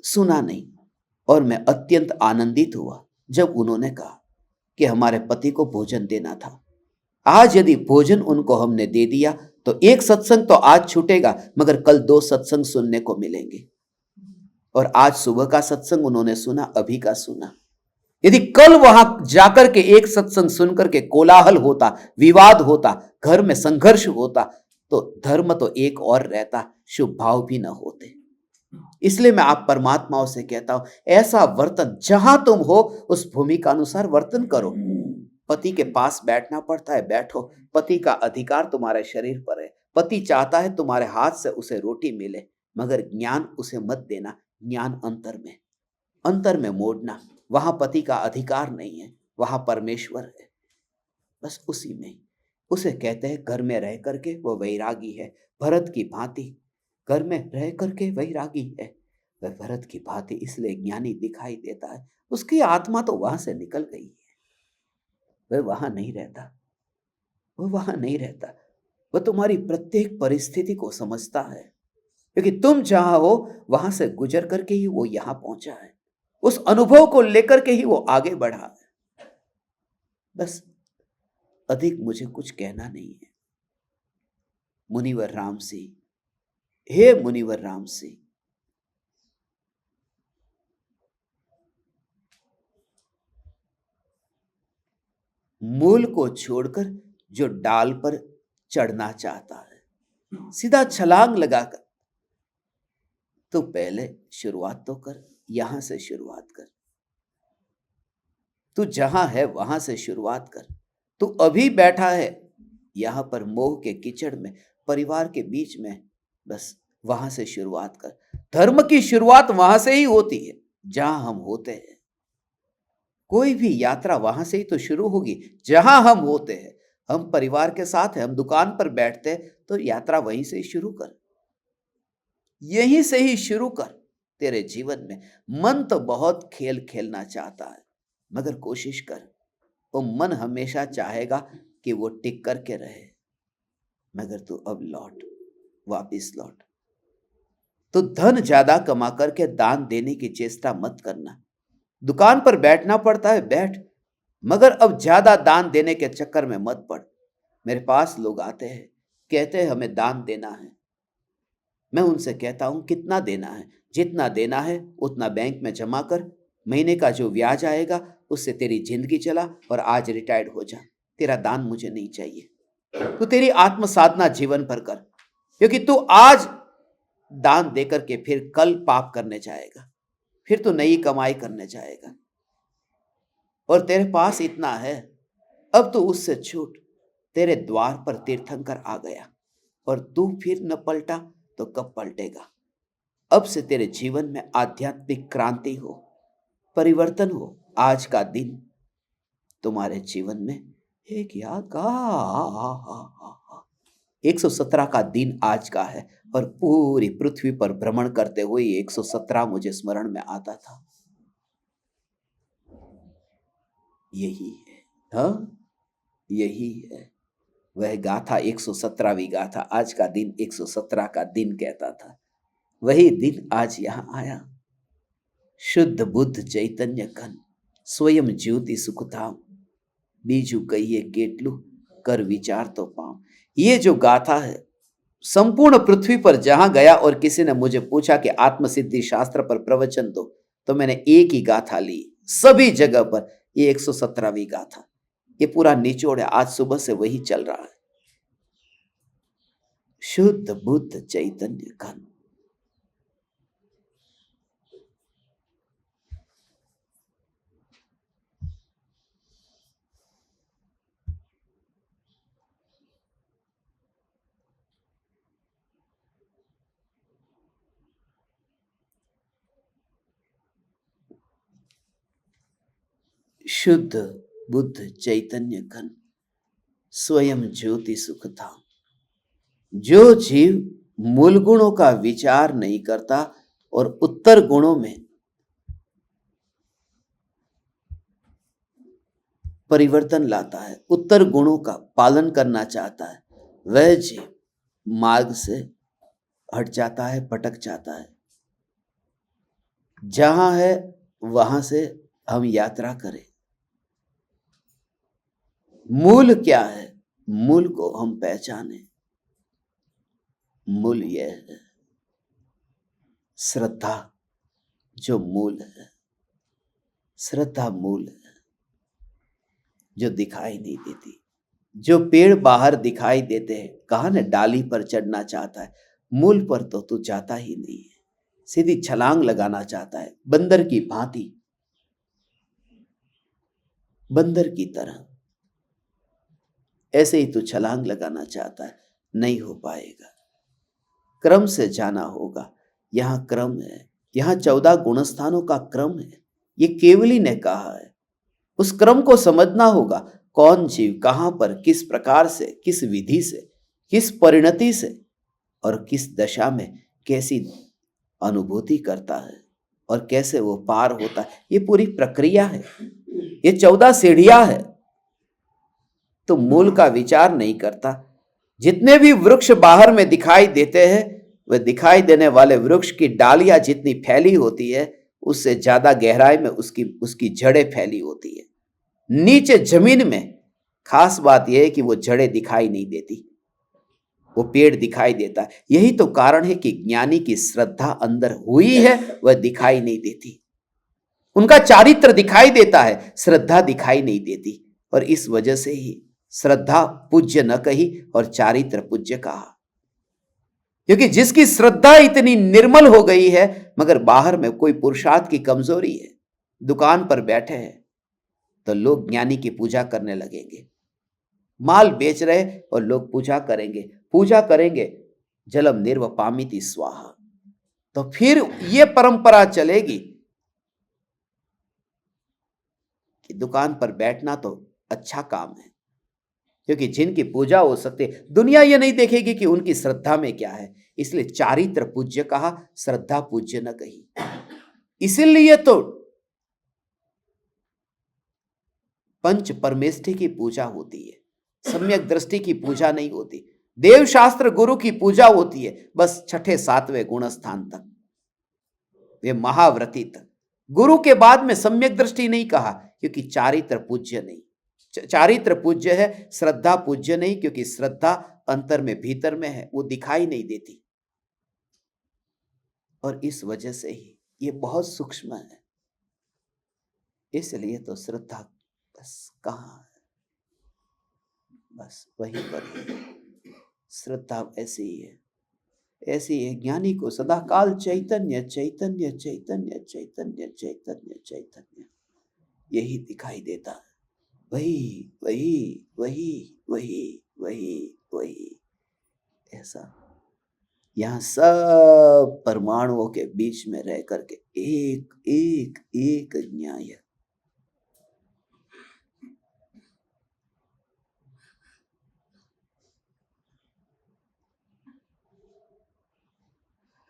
सुना नहीं। और मैं अत्यंत आनंदित हुआ जब उन्होंने कहा कि हमारे पति को भोजन देना था। आज यदि भोजन उनको हमने दे दिया तो एक सत्संग तो आज छूटेगा, मगर कल 2 सत्संग सुनने को मिलेंगे। और आज सुबह का सत्संग उन्होंने सुना, अभी का सुना। यदि कल वहां जाकर के एक सत्संग सुनकर के कोलाहल होता, विवाद होता, घर में संघर्ष होता, तो धर्म तो एक और रहता, शुभ भाव भी न होते। इसलिए मैं आप परमात्माओं से कहता हूं, ऐसा वर्तन जहां तुम हो उस भूमिका अनुसार वर्तन करो। पति के पास बैठना पड़ता है, बैठो। पति का अधिकार तुम्हारे शरीर पर है। पति चाहता है तुम्हारे हाथ से उसे रोटी मिले, मगर ज्ञान उसे मत देना। ज्ञान अंतर में मोड़ना, वहां पति का अधिकार नहीं है, वहां परमेश्वर है। बस उसी में उसे कहते हैं घर में रह करके वो वैरागी है, भरत की भांति। घर में रह करके वैरागी है, वह भरत की भांति इसलिए ज्ञानी दिखाई देता है। उसकी आत्मा तो वहां से निकल गई है, वह वहां नहीं रहता, वह वहां नहीं रहता। वह तुम्हारी प्रत्येक परिस्थिति को समझता है, क्योंकि तुम जहां हो वहां से गुजर करके ही वो यहां पहुंचा है। उस अनुभव को लेकर के ही वो आगे बढ़ा है। बस अधिक मुझे कुछ कहना नहीं है। मुनिवर राम सिंह, हे मुनिवर राम सिंह, मूल को छोड़कर जो डाल पर चढ़ना चाहता है, सीधा छलांग लगाकर, तो पहले शुरुआत तो कर, यहां से शुरुआत कर। तू जहां है वहां से शुरुआत कर। तू अभी बैठा है यहां पर मोह के कीचड़ में, परिवार के बीच में, बस वहां से शुरुआत कर। धर्म की शुरुआत वहां से ही होती है जहां हम होते हैं। कोई भी यात्रा वहां से ही तो शुरू होगी जहां हम होते हैं। हम परिवार के साथ हैं, हम दुकान पर बैठते हैं, तो यात्रा वहीं से ही शुरू कर, यहीं से ही शुरू कर। तेरे जीवन में मन तो बहुत खेल खेलना चाहता है, मगर कोशिश कर, वो मन हमेशा चाहेगा कि वो टिक करके रहे, मगर तू अब लौट, वापिस लौट। तो धन ज्यादा कमा करके दान देने की चेष्टा मत करना। दुकान पर बैठना पड़ता है, बैठ, मगर अब ज्यादा दान देने के चक्कर में मत पड़। मेरे पास लोग आते हैं, कहते हैं हमें दान देना है। मैं उनसे कहता हूं कितना देना है? जितना देना है उतना बैंक में जमा कर, महीने का जो ब्याज आएगा उससे तेरी जिंदगी चला और आज रिटायर्ड हो जा। तेरा दान मुझे नहीं चाहिए। तू तेरी आत्म साधना जीवन पर कर, क्योंकि तू आज दान देकर के फिर कल पाप करने जाएगा, फिर तू नई कमाई करने जाएगा। और तेरे पास इतना है, अब तू उससे छूट। तेरे द्वार पर तीर्थंकर आ गया और तू फिर न पलटा तो कब पलटेगा? अब से तेरे जीवन में आध्यात्मिक क्रांति हो, परिवर्तन हो। आज का दिन तुम्हारे जीवन में एक याद का 117 का दिन आज का है, और पूरी पृथ्वी पर भ्रमण करते हुए 117 मुझे स्मरण में आता था। यही है, हाँ यही है वह गाथा, 117वीं गाथा। आज का दिन 117 का दिन कहता था, वही दिन आज यहां आया। शुद्ध बुद्ध चैतन्य घन, स्वयं ज्योति सुखधाम, बीजू कहिए गेटलू, कर विचार तो पाऊं। ये जो गाथा है, संपूर्ण पृथ्वी पर जहां गया और किसी ने मुझे पूछा कि आत्मसिद्धि शास्त्र पर प्रवचन दो, तो मैंने एक ही गाथा ली सभी जगह पर, ये 117वीं गाथा। ये पूरा निचोड़ है, आज सुबह से वही चल रहा है। शुद्ध बुद्ध चैतन्य घन, शुद्ध बुद्ध चैतन्य घन, स्वयं ज्योति सुखधाम। जो जीव मूल गुणों का विचार नहीं करता और उत्तर गुणों में परिवर्तन लाता है, उत्तर गुणों का पालन करना चाहता है, वह जीव मार्ग से हट जाता है, भटक जाता है। जहां है वहां से हम यात्रा करें। मूल क्या है? मूल को हम पहचाने। मूल यह है श्रद्धा, जो मूल है। श्रद्धा मूल है, जो दिखाई नहीं देती। जो पेड़ बाहर दिखाई देते हैं, कहा ना डाली पर चढ़ना चाहता है, मूल पर तो तू जाता ही नहीं है, सीधी छलांग लगाना चाहता है, बंदर की भांति, बंदर की तरह ऐसे ही तू छलांग लगाना चाहता है, नहीं हो पाएगा। क्रम से जाना होगा। यहां क्रम है, यहां 14 गुणस्थानों का क्रम है। ये केवली ने कहा है, उस क्रम को समझना होगा। कौन जीव कहां पर, किस प्रकार से, किस विधि से, किस परिणति से और किस दशा में कैसी अनुभूति करता है और कैसे वो पार होता है, ये पूरी प्रक्रिया है। ये 14 सीढ़ियां है। तो मूल का विचार नहीं करता। जितने भी वृक्ष बाहर में दिखाई देते हैं, वह दिखाई देने वाले वृक्ष की डालियां जितनी फैली होती है, उससे ज्यादा गहराई में उसकी जड़ें फैली होती है। नीचे जमीन में खास बात यह है कि वो जड़ें दिखाई नहीं देती, वो पेड़ दिखाई देता है। यही तो कारण है कि ज्ञानी की श्रद्धा अंदर हुई है, वह दिखाई नहीं देती। उनका चारित्र दिखाई देता है, श्रद्धा दिखाई नहीं देती। और इस वजह से ही श्रद्धा पूज्य न कही और चारित्र पूज्य कहा। क्योंकि जिसकी श्रद्धा इतनी निर्मल हो गई है, मगर बाहर में कोई पुरुषार्थ की कमजोरी है, दुकान पर बैठे हैं, तो लोग ज्ञानी की पूजा करने लगेंगे। माल बेच रहे और लोग पूजा करेंगे जलम निर्वपामिति स्वाहा। तो फिर यह परंपरा चलेगी कि दुकान पर बैठना तो अच्छा काम है, क्योंकि जिनकी पूजा हो सकती है, दुनिया ये नहीं देखेगी कि उनकी श्रद्धा में क्या है। इसलिए चारित्र पूज्य कहा, श्रद्धा पूज्य न कही। इसीलिए तो पंच परमेष्ठि की पूजा होती है, सम्यक दृष्टि की पूजा नहीं होती। देव शास्त्र गुरु की पूजा होती है बस 6ठे 7वें गुण स्थान तक, वे महाव्रती तक। गुरु के बाद में सम्यक दृष्टि नहीं कहा, क्योंकि चारित्र पूज्य नहीं। चारित्र पूज्य है, श्रद्धा पूज्य नहीं, क्योंकि श्रद्धा अंतर में भीतर में है, वो दिखाई नहीं देती। और इस वजह से ही ये बहुत सूक्ष्म है। इसलिए तो श्रद्धा बस कहाँ है, बस वहीं पर है। श्रद्धा ऐसी ही है, ऐसी है। ज्ञानी को सदा काल चैतन्य चैतन्य चैतन्य चैतन्य चैतन्य चैतन्य यही दिखाई देता है। वही वही वही वही वही वही, ऐसा यहां सब परमाणुओं के बीच में रह करके एक एक एक न्याय,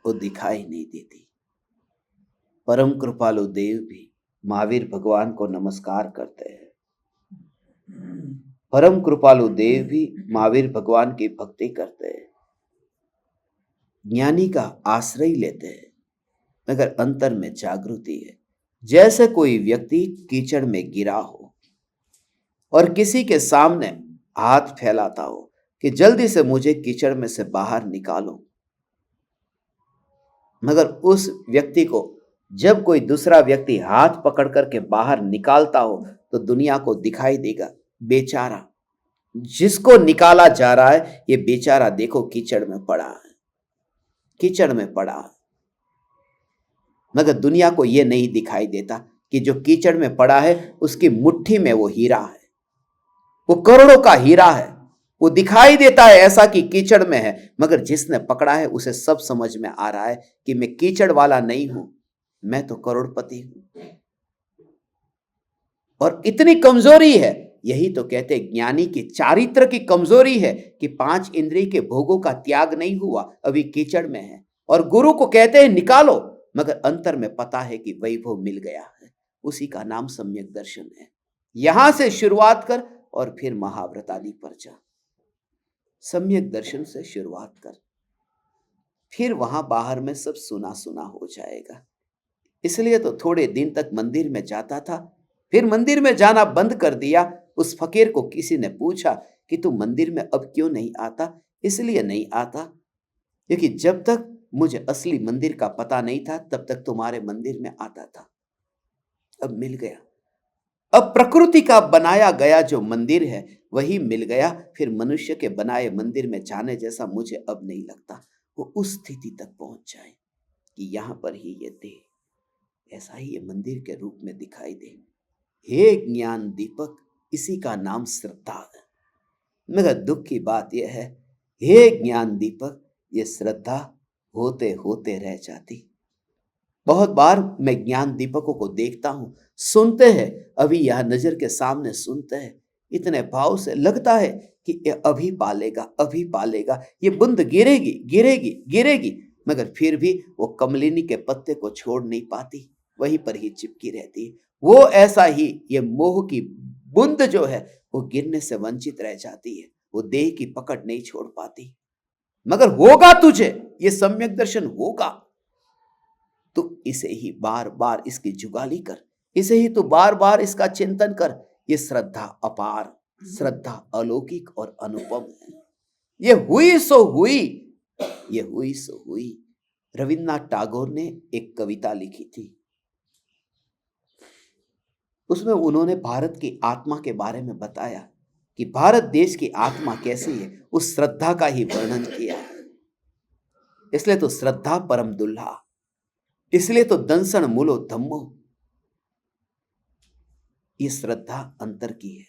वो दिखाई नहीं देती। परम कृपालु देव भी महावीर भगवान को नमस्कार करते हैं। परम कृपालु देव भी महावीर भगवान की भक्ति करते हैं, ज्ञानी का आश्रय लेते हैं, मगर अंतर में जागृति है। जैसे कोई व्यक्ति कीचड़ में गिरा हो और किसी के सामने हाथ फैलाता हो कि जल्दी से मुझे कीचड़ में से बाहर निकालो, मगर उस व्यक्ति को जब कोई दूसरा व्यक्ति हाथ पकड़ करके बाहर निकालता हो तो दुनिया को दिखाई देगा, बेचारा जिसको निकाला जा रहा है, ये बेचारा देखो कीचड़ में पड़ा है, कीचड़ में पड़ा है। मगर दुनिया को यह नहीं दिखाई देता कि जो कीचड़ में पड़ा है उसकी मुट्ठी में वो हीरा है, वो करोड़ों का हीरा है। वो दिखाई देता है ऐसा कि कीचड़ में है, मगर जिसने पकड़ा है उसे सब समझ में आ रहा है कि मैं कीचड़ वाला नहीं हूं, मैं तो करोड़पति हूं। और इतनी कमजोरी है, यही तो कहते ज्ञानी की चारित्र की कमजोरी है कि 5 इंद्रिय के भोगों का त्याग नहीं हुआ, अभी कीचड़ में है। और गुरु को कहते हैं निकालो, मगर अंतर में पता है कि वैभव मिल गया है, उसी का नाम सम्यक दर्शन है। यहां से शुरुआत कर और फिर महाव्रत आदि पर जा। सम्यक दर्शन से शुरुआत कर, फिर वहां बाहर में सब सुना सुना हो जाएगा। इसलिए तो थोड़े दिन तक मंदिर में जाता था, फिर मंदिर में जाना बंद कर दिया। उस फकीर को किसी ने पूछा कि तू मंदिर में अब क्यों नहीं आता? इसलिए नहीं आता क्योंकि जब तक मुझे असली मंदिर का पता नहीं था तब तक तुम्हारे मंदिर में आता था। अब मिल गया, अब प्रकृति का बनाया गया जो मंदिर है वही मिल गया। फिर मनुष्य के बनाए मंदिर में जाने जैसा मुझे अब नहीं लगता। वो उस स्थिति तक पहुंच जाए कि यहां पर ही ये देह ऐसा ही ये मंदिर के रूप में दिखाई दे। हे ज्ञान दीपक, इसी का नाम श्रद्धा है। मगर दुख की बात यह है, हे ज्ञान दीपक, ये श्रद्धा होते होते रह जाती। बहुत बार मैं ज्ञान दीपकों को देखता हूं, सुनते हैं, अभी यह नजर के सामने सुनते हैं, इतने भाव से लगता है कि ये अभी पालेगा, अभी पालेगा, ये बूंद गिरेगी गिरेगी गिरेगी, मगर फिर भी वो कमलिनी के पत्ते को छोड़ नहीं पाती, वहीं पर ही चिपकी रहती है। वो ऐसा ही ये मोह की बूंद जो है वो गिरने से वंचित रह जाती है, वो देह की पकड़ नहीं छोड़ पाती। मगर होगा तुझे ये सम्यक दर्शन होगा, तो इसे ही बार बार इसकी जुगाली कर, इसे ही तो बार बार इसका चिंतन कर। ये श्रद्धा अपार, श्रद्धा अलौकिक और अनुपम है। ये हुई सो हुई, ये हुई सो हुई। रविन्द्रनाथ टैगोर ने एक कविता लिखी थी, उसमें उन्होंने भारत की आत्मा के बारे में बताया कि भारत देश की आत्मा कैसी है, उस श्रद्धा का ही वर्णन किया है। इसलिए तो श्रद्धा परम दुल्हा, इसलिए तो दंसन मूलो धम्मो। ये श्रद्धा अंतर की है,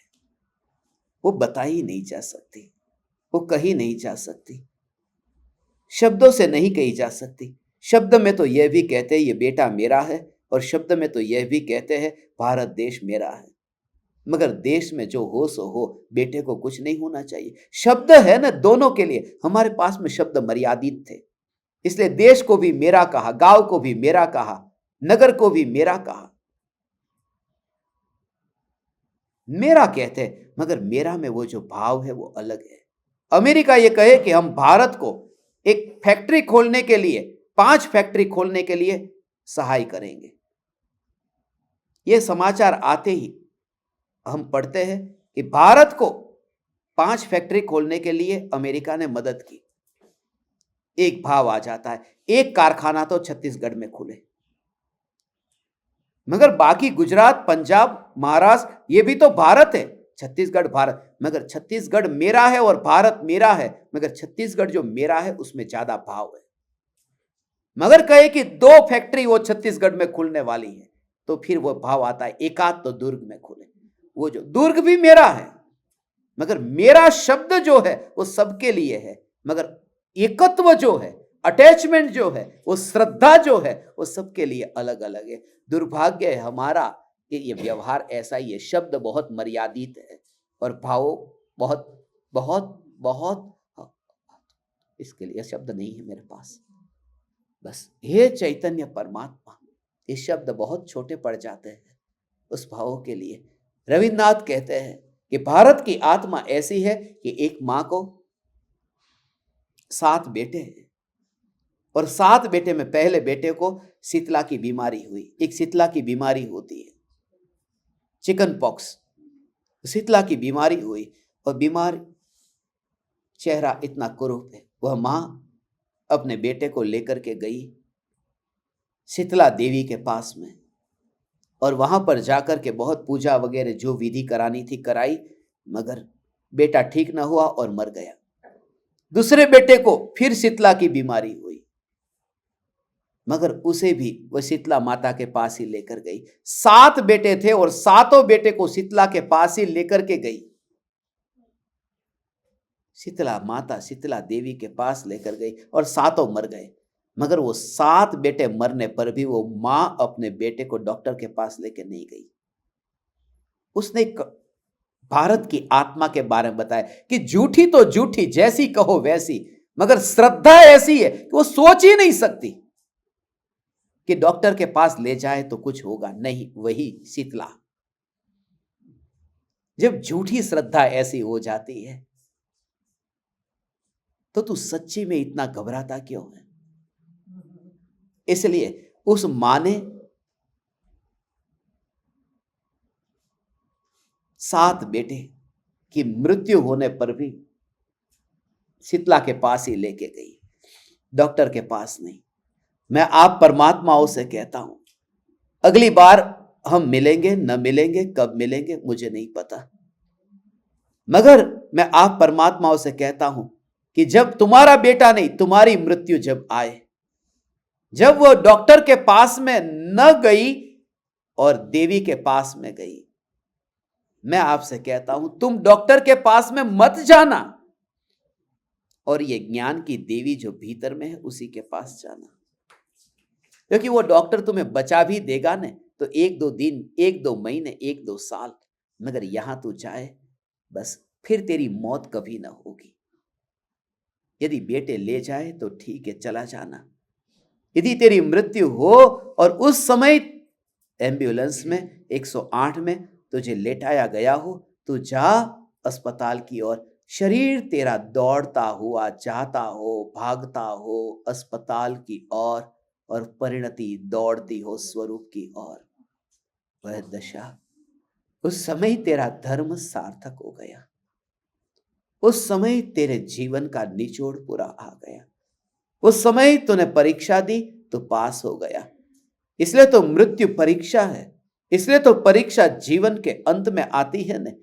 वो बताई नहीं जा सकती, वो कही नहीं जा सकती, शब्दों से नहीं कही जा सकती। शब्द में तो यह भी कहते हैं ये बेटा मेरा है, और शब्द में तो यह भी कहते हैं भारत देश मेरा है। मगर देश में जो हो सो हो, बेटे को कुछ नहीं होना चाहिए। शब्द है ना दोनों के लिए, हमारे पास में शब्द मर्यादित थे, इसलिए देश को भी मेरा कहा, गांव को भी मेरा कहा, नगर को भी मेरा कहा। मेरा कहते हैं, मगर मेरा में वो जो भाव है वो अलग है। अमेरिका ये कहे कि हम भारत को एक फैक्ट्री खोलने के लिए, 5 फैक्ट्री खोलने के लिए सहाय करेंगे। ये समाचार आते ही हम पढ़ते हैं कि भारत को 5 फैक्ट्री खोलने के लिए अमेरिका ने मदद की। एक भाव आ जाता है, एक कारखाना तो छत्तीसगढ़ में खुले, मगर बाकी गुजरात, पंजाब, महाराष्ट्र ये भी तो भारत है। छत्तीसगढ़ भारत, मगर छत्तीसगढ़ मेरा है और भारत मेरा है, मगर छत्तीसगढ़ जो मेरा है उसमें ज्यादा भाव है। मगर कहे कि 2 फैक्ट्री वो छत्तीसगढ़ में खुलने वाली है, तो फिर वो भाव आता है एकाध तो दुर्ग में खुले, वो जो दुर्ग भी मेरा है, मगर मेरा शब्द जो है वो सबके लिए है, मगर एकत्व जो है, अटैचमेंट जो है, वो श्रद्धा जो है वो सबके लिए अलग अलग है। दुर्भाग्य है हमारा कि ये व्यवहार ऐसा ही है। शब्द बहुत मर्यादित है और भाव बहुत बहुत बहुत, इसके लिए शब्द नहीं है मेरे पास। बस हे चैतन्य परमात्मा, ये शब्द बहुत छोटे पड़ जाते हैं उस भावों के लिए। रविन्द्रनाथ कहते हैं कि भारत की आत्मा ऐसी है कि एक मां को 7 बेटे हैं, और 7 बेटे में पहले बेटे को शीतला की बीमारी हुई। एक शीतला की बीमारी होती है, चिकन पॉक्स, शीतला की बीमारी हुई और बीमार चेहरा इतना कुरूप है। वह मां अपने बेटे को लेकर के गई शीतला देवी के पास में, और वहां पर जाकर के बहुत पूजा वगैरह जो विधि करानी थी कराई, मगर बेटा ठीक ना हुआ और मर गया। दूसरे बेटे को फिर शीतला की बीमारी हुई, मगर उसे भी वह शीतला माता के पास ही लेकर गई। 7 बेटे थे और 7 बेटे को शीतला के पास ही लेकर के गई। शीतला माता शीतला देवी के पास लेकर गई और 7 मर गए, मगर वो 7 बेटे मरने पर भी वो मां अपने बेटे को डॉक्टर के पास लेकर नहीं गई। उसने भारत की आत्मा के बारे में बताया कि झूठी तो झूठी, जैसी कहो वैसी, मगर श्रद्धा ऐसी है कि वो सोच ही नहीं सकती कि डॉक्टर के पास ले जाए तो कुछ होगा नहीं। वही शीतला, जब झूठी श्रद्धा ऐसी हो जाती है तो तू सच्ची में इतना घबराता क्यों है? इसलिए उस मां ने 7 बेटे की मृत्यु होने पर भी शीतला के पास ही लेके गई, डॉक्टर के पास नहीं। मैं आप परमात्माओं से कहता हूं, अगली बार हम मिलेंगे न मिलेंगे, कब मिलेंगे मुझे नहीं पता, मगर मैं आप परमात्माओं से कहता हूं कि जब तुम्हारा बेटा नहीं, तुम्हारी मृत्यु जब आए, जब वो डॉक्टर के पास में न गई और देवी के पास में गई, मैं आपसे कहता हूं तुम डॉक्टर के पास में मत जाना और ये ज्ञान की देवी जो भीतर में है उसी के पास जाना, क्योंकि वो डॉक्टर तुम्हें बचा भी देगा न तो 1-2 दिन, 1-2 महीने, 1-2 साल, मगर यहां तू जाए बस फिर तेरी मौत कभी ना होगी। यदि बेटे ले जाए तो ठीक है, चला जाना। यदि तेरी मृत्यु हो और उस समय एम्बुलेंस में 108 में तुझे लेटाया गया हो, तो जा अस्पताल की ओर, शरीर तेरा दौड़ता हुआ जाता हो, भागता हो अस्पताल की ओर और परिणति दौड़ती हो स्वरूप की ओर। वह दशा, उस समय तेरा धर्म सार्थक हो गया, उस समय तेरे जीवन का निचोड़ पूरा आ गया, उस समय तूने परीक्षा दी तो पास हो गया। इसलिए तो मृत्यु परीक्षा है, इसलिए तो परीक्षा जीवन के अंत में आती है न।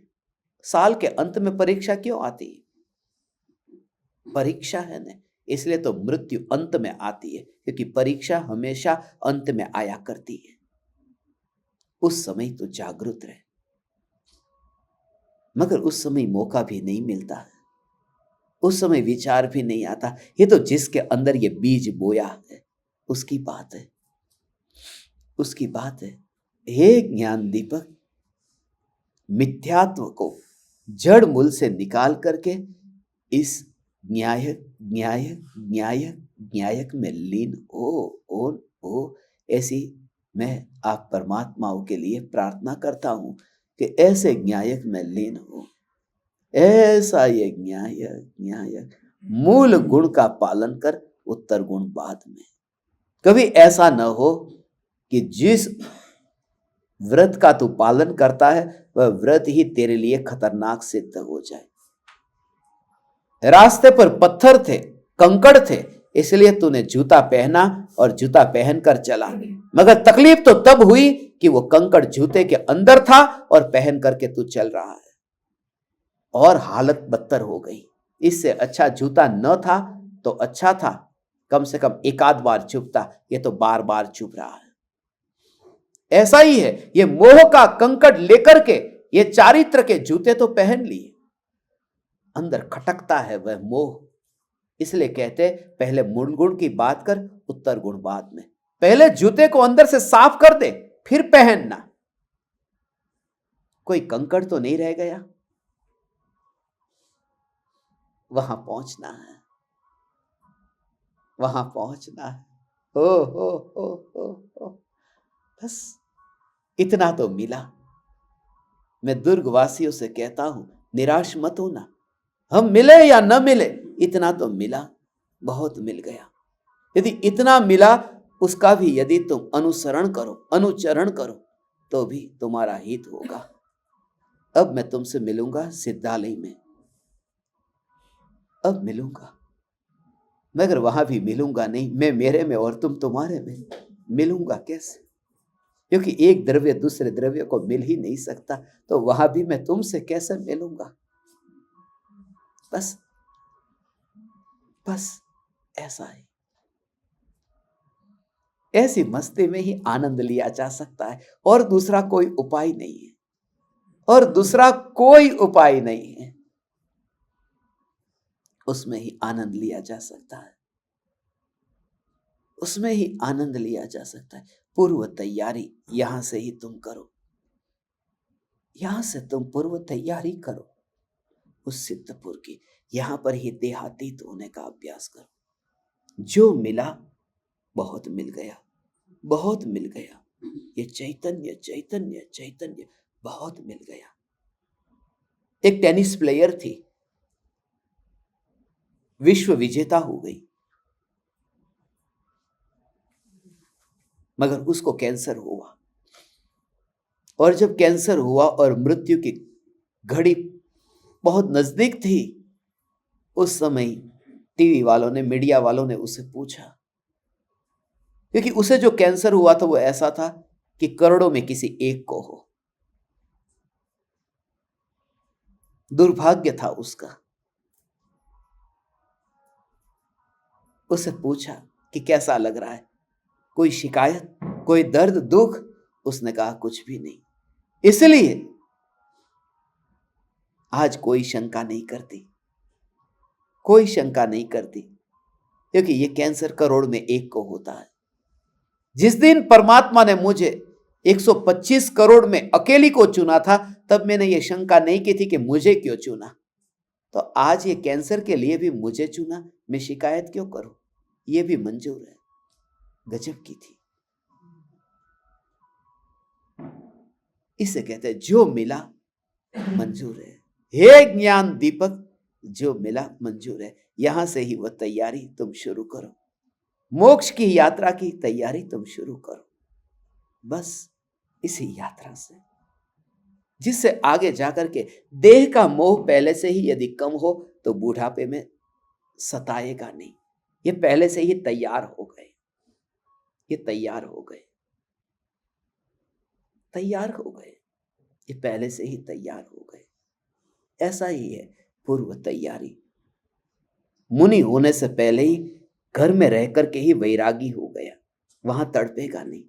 साल के अंत में परीक्षा क्यों आती है? परीक्षा है न, इसलिए तो मृत्यु अंत में आती है, क्योंकि परीक्षा हमेशा अंत में आया करती है। उस समय तो जागृत रहे, मगर उस समय मौका भी नहीं मिलता है, उस समय विचार भी नहीं आता। ये तो जिसके अंदर ये बीज बोया है उसकी बात है, उसकी बात है। हे ज्ञान दीपक, मिथ्यात्व को जड़ मूल से निकाल करके इस न्यायक न्यायक न्यायक न्यायक में लीन हो। ऐसी मैं आप परमात्माओं के लिए प्रार्थना करता हूं कि ऐसे न्यायक में लीन हो, ऐसा ये न्यायक मूल गुण का पालन कर, उत्तर गुण बाद में। कभी ऐसा न हो कि जिस व्रत का तू पालन करता है वह व्रत ही तेरे लिए खतरनाक सिद्ध हो जाए। रास्ते पर पत्थर थे, कंकड़ थे, इसलिए तूने जूता पहना और जूता पहनकर चला, मगर तकलीफ तो तब हुई कि वो कंकड़ जूते के अंदर था और पहन करके तू चल रहा है और हालत बदतर हो गई। इससे अच्छा जूता न था तो अच्छा था, कम से कम एक आध बार चुभता, ये तो बार बार चुभ रहा है। ऐसा ही है, ये मोह का कंकड़ लेकर के ये चारित्र के जूते तो पहन लिए, अंदर खटकता है वह मोह। इसलिए कहते पहले मूल गुण की बात कर, उत्तर गुण बाद में। पहले जूते को अंदर से साफ कर दे फिर पहनना। कोई कंकड़ तो नहीं रह गया, वहां पहुंचना है, वहां पहुंचना है। हो बस इतना तो मिला। मैं दुर्गवासियों से कहता हूं, निराश मत होना, हम मिले या न मिले, इतना तो मिला, बहुत मिल गया। यदि इतना मिला उसका भी यदि तुम अनुसरण करो, अनुचरण करो, तो भी तुम्हारा हित होगा। अब मैं तुमसे मिलूंगा सिद्धालय में, अब मिलूंगा, मगर वहां भी मिलूंगा नहीं, मैं मेरे में और तुम तुम्हारे में। मिलूंगा कैसे? क्योंकि एक द्रव्य दूसरे द्रव्य को मिल ही नहीं सकता, तो वहां भी मैं तुमसे कैसे मिलूंगा? बस बस ऐसा ही, ऐसी मस्ती में ही आनंद लिया जा सकता है, और दूसरा कोई उपाय नहीं है, और दूसरा कोई उपाय नहीं है। उसमें ही आनंद लिया जा सकता है, उसमें ही आनंद लिया जा सकता है। पूर्व तैयारी यहां से ही तुम करो, यहां से तुम पूर्व तैयारी करो उस सिद्धपुर की, यहां पर ही देहातीत होने का अभ्यास करो। जो मिला बहुत मिल गया, बहुत मिल गया। ये चैतन्य चैतन्य चैतन्य बहुत मिल गया। एक टेनिस प्लेयर थी, विश्व विजेता हो गई, मगर उसको कैंसर हुआ। और जब कैंसर हुआ और मृत्यु की घड़ी बहुत नजदीक थी, उस समय टीवी वालों ने, मीडिया वालों ने उससे पूछा, क्योंकि उसे जो कैंसर हुआ था वो ऐसा था कि करोड़ों में किसी एक को हो। दुर्भाग्य था उसका। उससे पूछा कि कैसा लग रहा है, कोई शिकायत, कोई दर्द, दुख? उसने कहा कुछ भी नहीं। इसलिए आज कोई शंका नहीं करती, कोई शंका नहीं करती, क्योंकि ये कैंसर करोड़ में एक को होता है। जिस दिन परमात्मा ने मुझे 125 करोड़ में अकेली को चुना था, तब मैंने ये शंका नहीं की थी कि मुझे क्यों चुना। तो आज ये कैंसर के लिए भी मुझे चुना, मैं शिकायत क्यों करूं? ये भी मंजूर है। गजब की थी। इसे कहते हैं जो मिला मंजूर है। हे ज्ञान दीपक, जो मिला मंजूर है। यहां से ही वह तैयारी तुम शुरू करो, मोक्ष की यात्रा की तैयारी तुम शुरू करो। बस इसी यात्रा से, जिससे आगे जाकर के देह का मोह पहले से ही यदि कम हो तो बुढ़ापे में सताएगा नहीं। ये पहले से ही तैयार हो गए, ये तैयार हो गए, तैयार हो गए, ये पहले से ही तैयार हो गए। ऐसा ही है पूर्व तैयारी। मुनि होने से पहले ही घर में रह करके ही वैरागी हो गया, वहां तड़पेगा नहीं,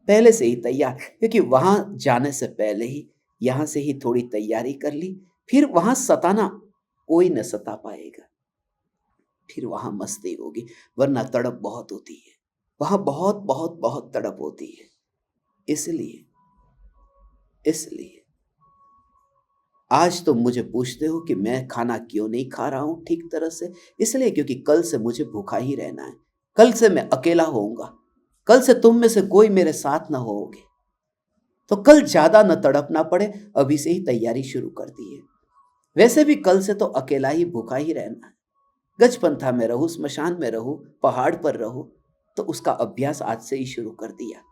पहले से ही तैयार। क्योंकि वहां जाने से पहले ही यहां से ही थोड़ी तैयारी कर ली, फिर वहां सताना कोई न सता पाएगा, फिर वहां मस्ती होगी। वरना तड़प बहुत होती है, वहां बहुत बहुत बहुत तड़प होती है। इसलिए आज तुम मुझे पूछते हो कि मैं खाना क्यों नहीं खा रहा हूं ठीक तरह से। इसलिए क्योंकि कल से मुझे भूखा ही रहना है, कल से मैं अकेला होऊंगा, कल से तुम में से कोई मेरे साथ ना होगे। तो कल ज्यादा न तड़पना पड़े, अभी से ही तैयारी शुरू कर दी है। वैसे भी कल से तो अकेला ही भूखा ही रहना है। गजपंथा में रहूं, स्मशान में रहूं, पहाड़ पर रहूं, तो उसका अभ्यास आज से ही शुरू कर दिया।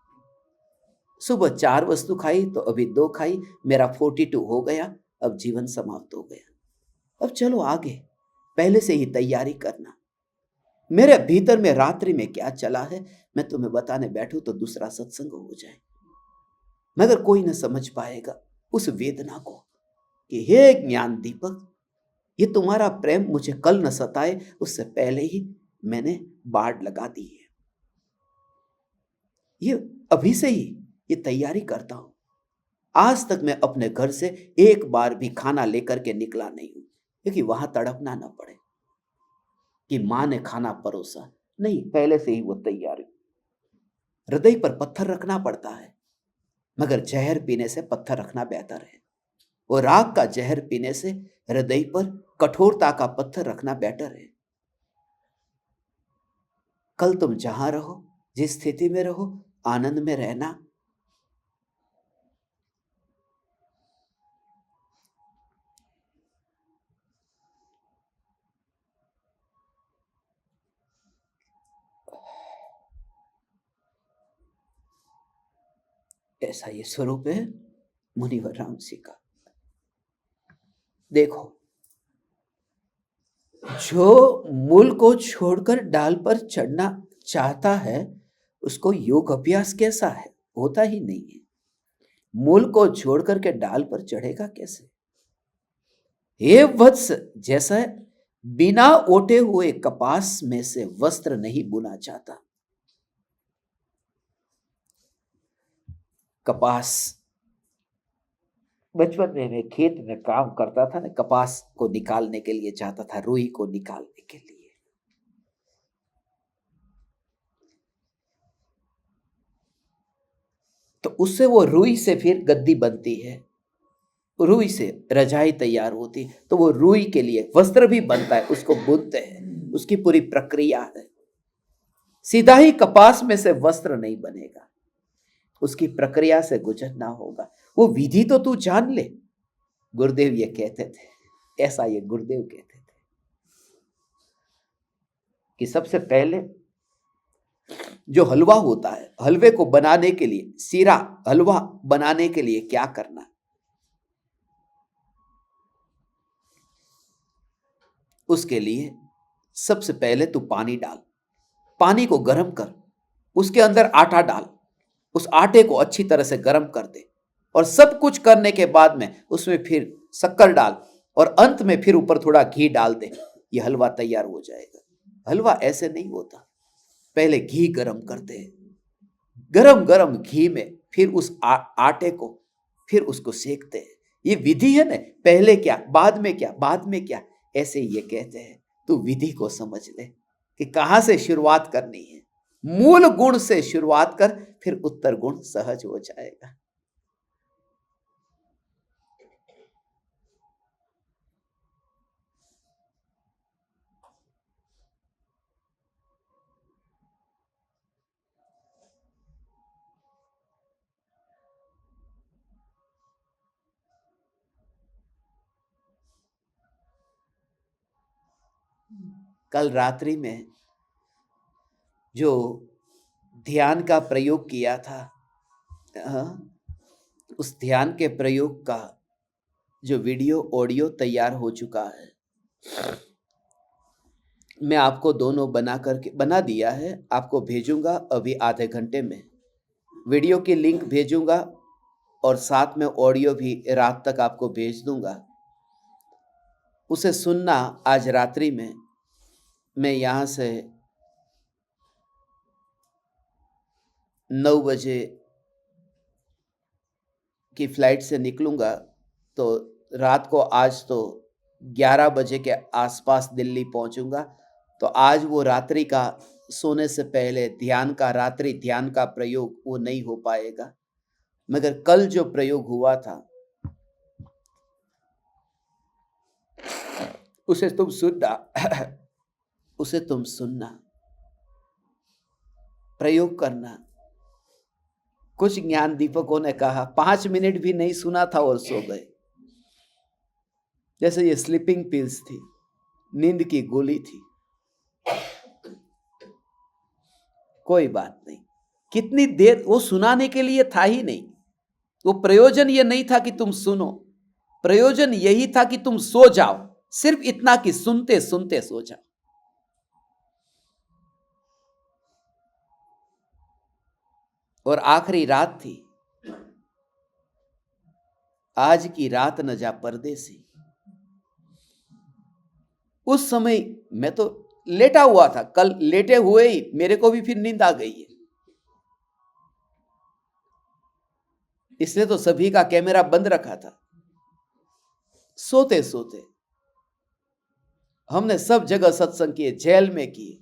सुबह 4 वस्तु खाई तो अभी 2 खाई, मेरा 42 हो गया, अब जीवन समाप्त हो गया। अब चलो आगे, पहले से ही तैयारी करना। मेरे भीतर में रात्रि में क्या चला है मैं तुम्हें बताने बैठूं तो दूसरा सत्संग हो जाए, मगर कोई न समझ पाएगा उस वेदना को कि हे ज्ञान दीपक, ये तुम्हारा प्रेम मुझे कल न सताए, उससे पहले ही मैंने बाढ़ लगा दी है। ये अभी से ही ये तैयारी करता हूं। आज तक मैं अपने घर से एक बार भी खाना लेकर के निकला नहीं हूं, क्योंकि वहां तड़पना ना पड़े कि मां ने खाना परोसा। नहीं, पहले से ही वो तैयारी। हृदय पर पत्थर रखना पड़ता है, मगर जहर पीने से पत्थर रखना बेहतर है। वो राग का जहर पीने से हृदय पर कठोरता का पत्थर रखना बेहतर है। कल तुम जहां रहो, जिस स्थिति में रहो, आनंद में रहना। ऐसा ये स्वरूप है मुनिवर राम जी का। देखो, जो मूल को छोड़कर डाल पर चढ़ना चाहता है, उसको योग अभ्यास कैसा है? होता ही नहीं है। मूल को छोड़कर के डाल पर चढ़ेगा कैसे? हे वत्स, जैसा बिना ओटे हुए कपास में से वस्त्र नहीं बुना जाता। कपास, बचपन में मैं खेत में काम करता था ना, कपास को निकालने के लिए जाता था, रुई को निकालने के लिए। तो उससे वो रुई से फिर गद्दी बनती है, रुई से रजाई तैयार होती, तो वो रुई के लिए वस्त्र भी बनता है, उसको बुनते हैं, उसकी पूरी प्रक्रिया है। सीधा ही कपास में से वस्त्र नहीं बनेगा, उसकी प्रक्रिया से गुजरना होगा। वो विधि तो तू जान ले, गुरुदेव ये कहते थे, ऐसा ये गुरुदेव कहते थे कि सबसे पहले जो हलवा होता है, हलवे को बनाने के लिए, सीरा हलवा बनाने के लिए क्या करना, उसके लिए सबसे पहले तू पानी डाल, पानी को गर्म कर, उसके अंदर आटा डाल, उस आटे को अच्छी तरह से गर्म कर दे, और सब कुछ करने के बाद में उसमें फिर शक्कर डाल, और अंत में फिर ऊपर थोड़ा घी डाल दे, ये हलवा तैयार हो जाएगा। हलवा ऐसे नहीं होता, पहले घी गरम करते हैं, गरम गरम घी में फिर उस आटे को फिर उसको सेकते हैं। ये विधि है ना, पहले क्या बाद में क्या, बाद में क्या, ऐसे ये कहते हैं। तू विधि को समझ ले कि कहां से शुरुआत करनी है। मूल गुण से शुरुआत कर, फिर उत्तर गुण सहज हो जाएगा। कल रात्रि में जो ध्यान का प्रयोग किया था, उस ध्यान के प्रयोग का जो वीडियो ऑडियो तैयार हो चुका है, मैं आपको दोनों बना दिया है, आपको भेजूंगा अभी आधे घंटे में। वीडियो की लिंक भेजूंगा और साथ में ऑडियो भी रात तक आपको भेज दूंगा। उसे सुनना आज रात्रि में। मैं यहाँ से 9 बजे की फ्लाइट से निकलूँगा, तो रात को आज तो 11 बजे के आसपास दिल्ली पहुँचूँगा। तो आज वो रात्रि का सोने से पहले रात्रि ध्यान का प्रयोग वो नहीं हो पाएगा, मगर कल जो प्रयोग हुआ था उसे तुम सुनना, प्रयोग करना। कुछ ज्ञान दीपकों ने कहा 5 मिनट भी नहीं सुना था और सो गए, जैसे ये स्लीपिंग पिल्स थी, नींद की गोली थी। कोई बात नहीं, कितनी देर, वो सुनाने के लिए था ही नहीं। वो प्रयोजन ये नहीं था कि तुम सुनो, प्रयोजन यही था कि तुम सो जाओ, सिर्फ इतना कि सुनते सुनते सो जाओ। और आखिरी रात थी, आज की रात न जा परदेसी। उस समय मैं तो लेटा हुआ था, कल लेटे हुए ही मेरे को भी फिर नींद आ गई है। इसलिए तो सभी का कैमरा बंद रखा था। सोते सोते हमने सब जगह सत्संग किए, जेल में किए,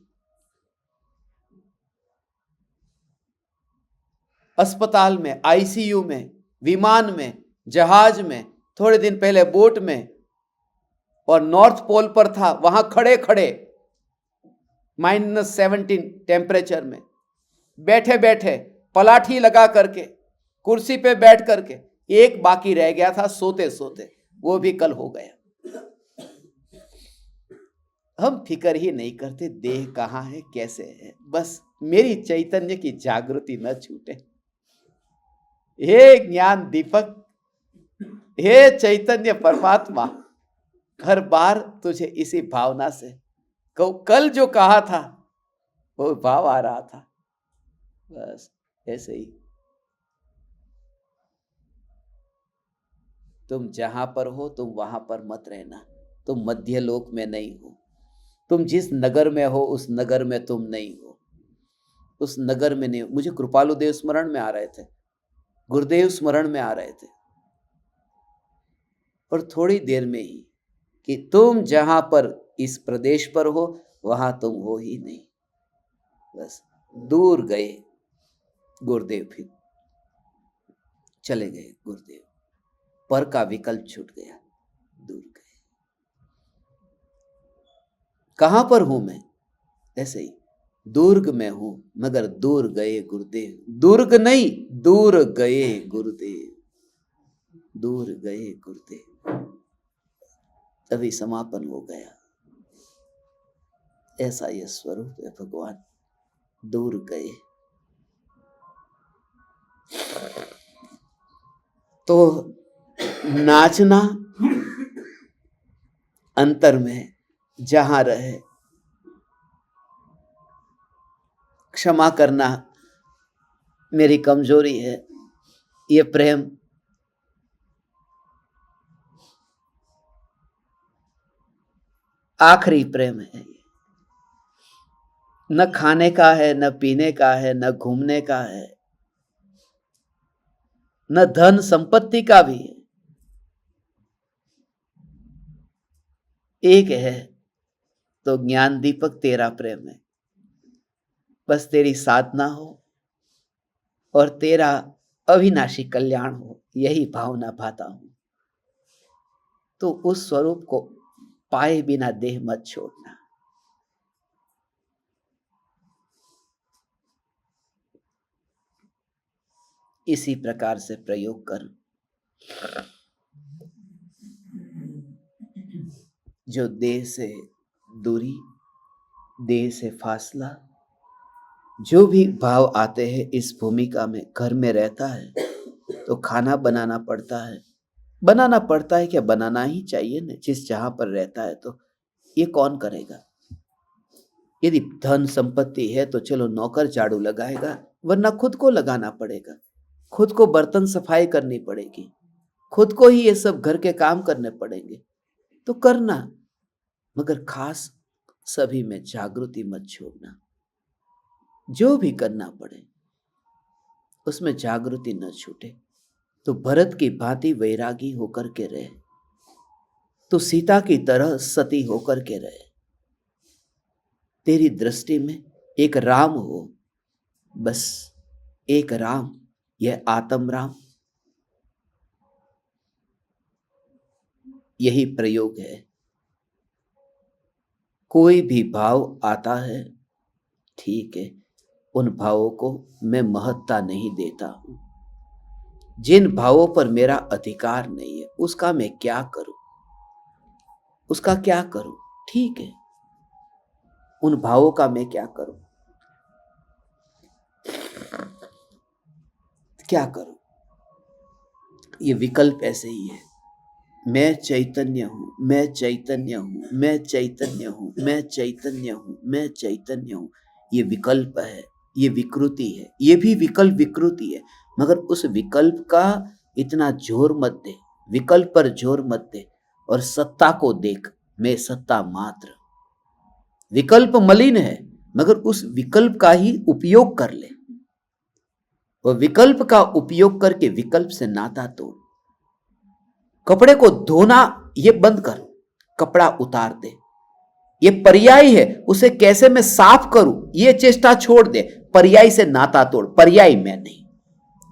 अस्पताल में, आईसीयू में, विमान में, जहाज में, थोड़े दिन पहले बोट में, और नॉर्थ पोल पर था, वहां खड़े खड़े -17 टेम्परेचर में बैठे बैठे, पलाठी लगा करके, कुर्सी पे बैठ करके। एक बाकी रह गया था सोते सोते, वो भी कल हो गया। हम फिक्र ही नहीं करते देह कहाँ है, कैसे है, बस मेरी चैतन्य की जागृति न छूटे। हे ज्ञान दीपक, हे चैतन्य परमात्मा, हर बार तुझे इसी भावना से कल जो कहा था वो भाव आ रहा था, बस ऐसे ही। तुम जहां पर हो तुम वहां पर मत रहना, तुम मध्य लोक में नहीं हो। तुम जिस नगर में हो उस नगर में तुम नहीं हो, उस नगर में नहीं हो। मुझे कृपालु देव स्मरण में आ रहे थे, गुरुदेव स्मरण में आ रहे थे, और थोड़ी देर में ही कि तुम जहां पर इस प्रदेश पर हो वहां तुम हो ही नहीं, बस दूर गए गुरुदेव, फिर चले गए गुरुदेव, पर का विकल्प छूट गया, दूर गए। कहां पर हूं मैं, ऐसे ही दुर्ग में हूं, मगर दूर गए गुरुदेव। दुर्ग नहीं, दूर गए गुरुदेव, दूर गए गुरुदेव। अभी समापन हो गया। ऐसा ये स्वरूप है भगवान, दूर गए तो नाचना अंतर में जहां रहे, क्षमा करना मेरी कमजोरी है, ये प्रेम आखिरी प्रेम है। न खाने का है, न पीने का है, न घूमने का है, न धन संपत्ति का भी है। एक है तो ज्ञान दीपक तेरा प्रेम है। बस तेरी साधना हो और तेरा अविनाशी कल्याण हो, यही भावना पाता हूं। तो उस स्वरूप को पाए बिना देह मत छोड़ना। इसी प्रकार से प्रयोग कर। जो देह से दूरी, देह से फासला, जो भी भाव आते हैं इस भूमिका में, घर में रहता है तो खाना बनाना पड़ता है। बनाना पड़ता है क्या, बनाना ही चाहिए ना, जिस जहां पर रहता है। तो ये कौन करेगा? यदि धन संपत्ति है तो चलो नौकर झाड़ू लगाएगा, वरना खुद को लगाना पड़ेगा। खुद को बर्तन सफाई करनी पड़ेगी, खुद को ही ये सब घर के काम करने पड़ेंगे। तो करना, मगर खास सभी में जागृति मत छोड़ना। जो भी करना पड़े उसमें जागृति न छूटे। तो भरत की भांति वैरागी होकर के रहे, तो सीता की तरह सती होकर के रहे। तेरी दृष्टि में एक राम हो, बस एक राम, यह आत्म राम। यही प्रयोग है। कोई भी भाव आता है, ठीक है, उन भावों को मैं महत्ता नहीं देता हूं। जिन भावों पर मेरा अधिकार नहीं है उसका मैं क्या करूं, उसका क्या करूं, ठीक है, उन भावों का मैं क्या करूं, क्या करूं। ये विकल्प ऐसे ही है। मैं चैतन्य हूं, मैं चैतन्य हूं, मैं चैतन्य हूं, मैं चैतन्य हूं, मैं चैतन्य हूं। ये विकल्प है, ये विकृति है, ये भी विकल्प विकृति है। मगर उस विकल्प का इतना जोर मत दे, विकल्प पर जोर मत दे, और सत्ता को देख, मैं सत्ता मात्र। विकल्प मलिन है, मगर उस विकल्प का ही उपयोग कर ले। और विकल्प का उपयोग करके विकल्प से नाता तोड़। कपड़े को धोना ये बंद कर, कपड़ा उतार दे। ये पर्याय है, उसे कैसे मैं साफ करूं ये चेष्टा छोड़ दे। पर्याय से नाता तोड़, पर्याय मैं नहीं।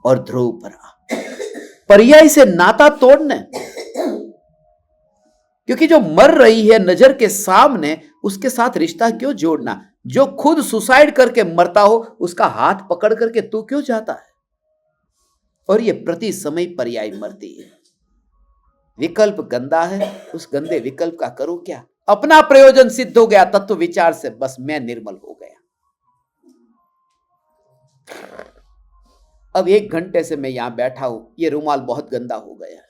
और ध्रुव पर आ, पर्याय से नाता तोड़ने, क्योंकि जो मर रही है नजर के सामने, उसके साथ रिश्ता क्यों जोड़ना? जो खुद सुसाइड करके मरता हो उसका हाथ पकड़ करके तू क्यों जाता है? और ये प्रति समय पर्याय मरती है। विकल्प गंदा है, उस गंदे विकल्प का करूं क्या? अपना प्रयोजन सिद्ध हो गया तत्व विचार से, बस मैं निर्मल हो गया। अब 1 घंटे से मैं यहां बैठा हूं, ये रुमाल बहुत गंदा हो गया,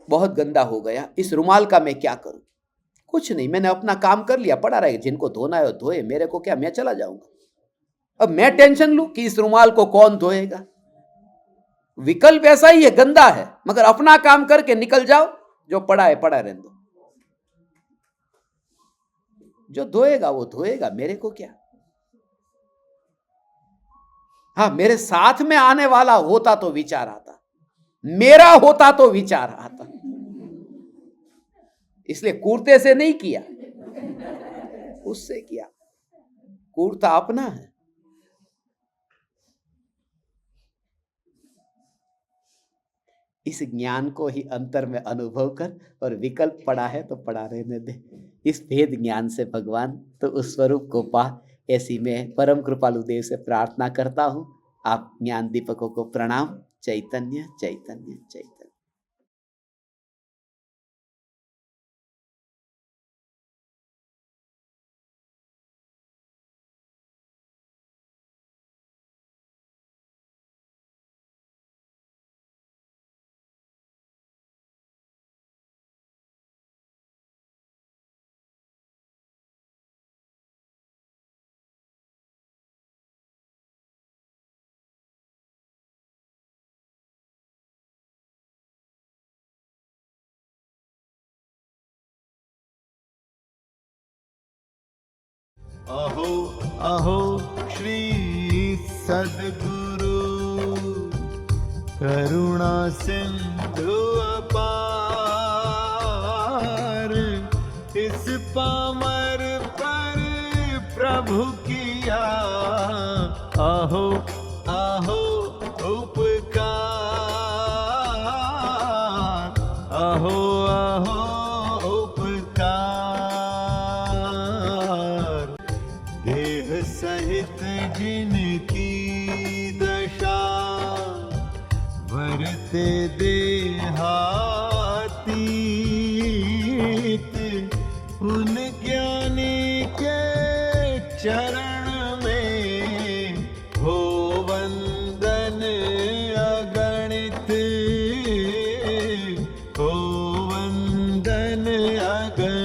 बहुत गंदा हो गया। इस रुमाल का मैं क्या करूं? कुछ नहीं, मैंने अपना काम कर लिया, पड़ा रहेगा। जिनको धोना है धोए, मेरे को क्या, मैं चला जाऊंगा। अब मैं टेंशन लूं कि इस रुमाल को कौन धोएगा? विकल्प ऐसा ही है, गंदा है, मगर अपना काम करके निकल जाओ। जो पड़ा है पड़ा रहने दो, जो धोएगा वो धोएगा, मेरे को क्या। हाँ, मेरे साथ में आने वाला होता तो विचार आता, मेरा होता तो विचार आता। इसलिए कूर्ते से नहीं किया, उससे किया। कूर्ता अपना है। इस ज्ञान को ही अंतर में अनुभव कर, और विकल्प पड़ा है तो पड़ा रहने दे। इस भेद ज्ञान से भगवान तो उस स्वरूप को पा, ऐसी मैं परम कृपालु देव से प्रार्थना करता हूं। आप ज्ञान दीपकों को प्रणाम। चैतन्य चैतन्य चैतन्य। अहो अहो श्री सद्गुरु करुणा सिंधु अपार, इस पामर पर प्रभु किया आहो आहो उपकार, आहो आहो उपकार। देह सहित जिनकी दशा वरते देहातीत, उन ज्ञानी के चरण में हो वंदन अगणित, हो वंदन अगणित।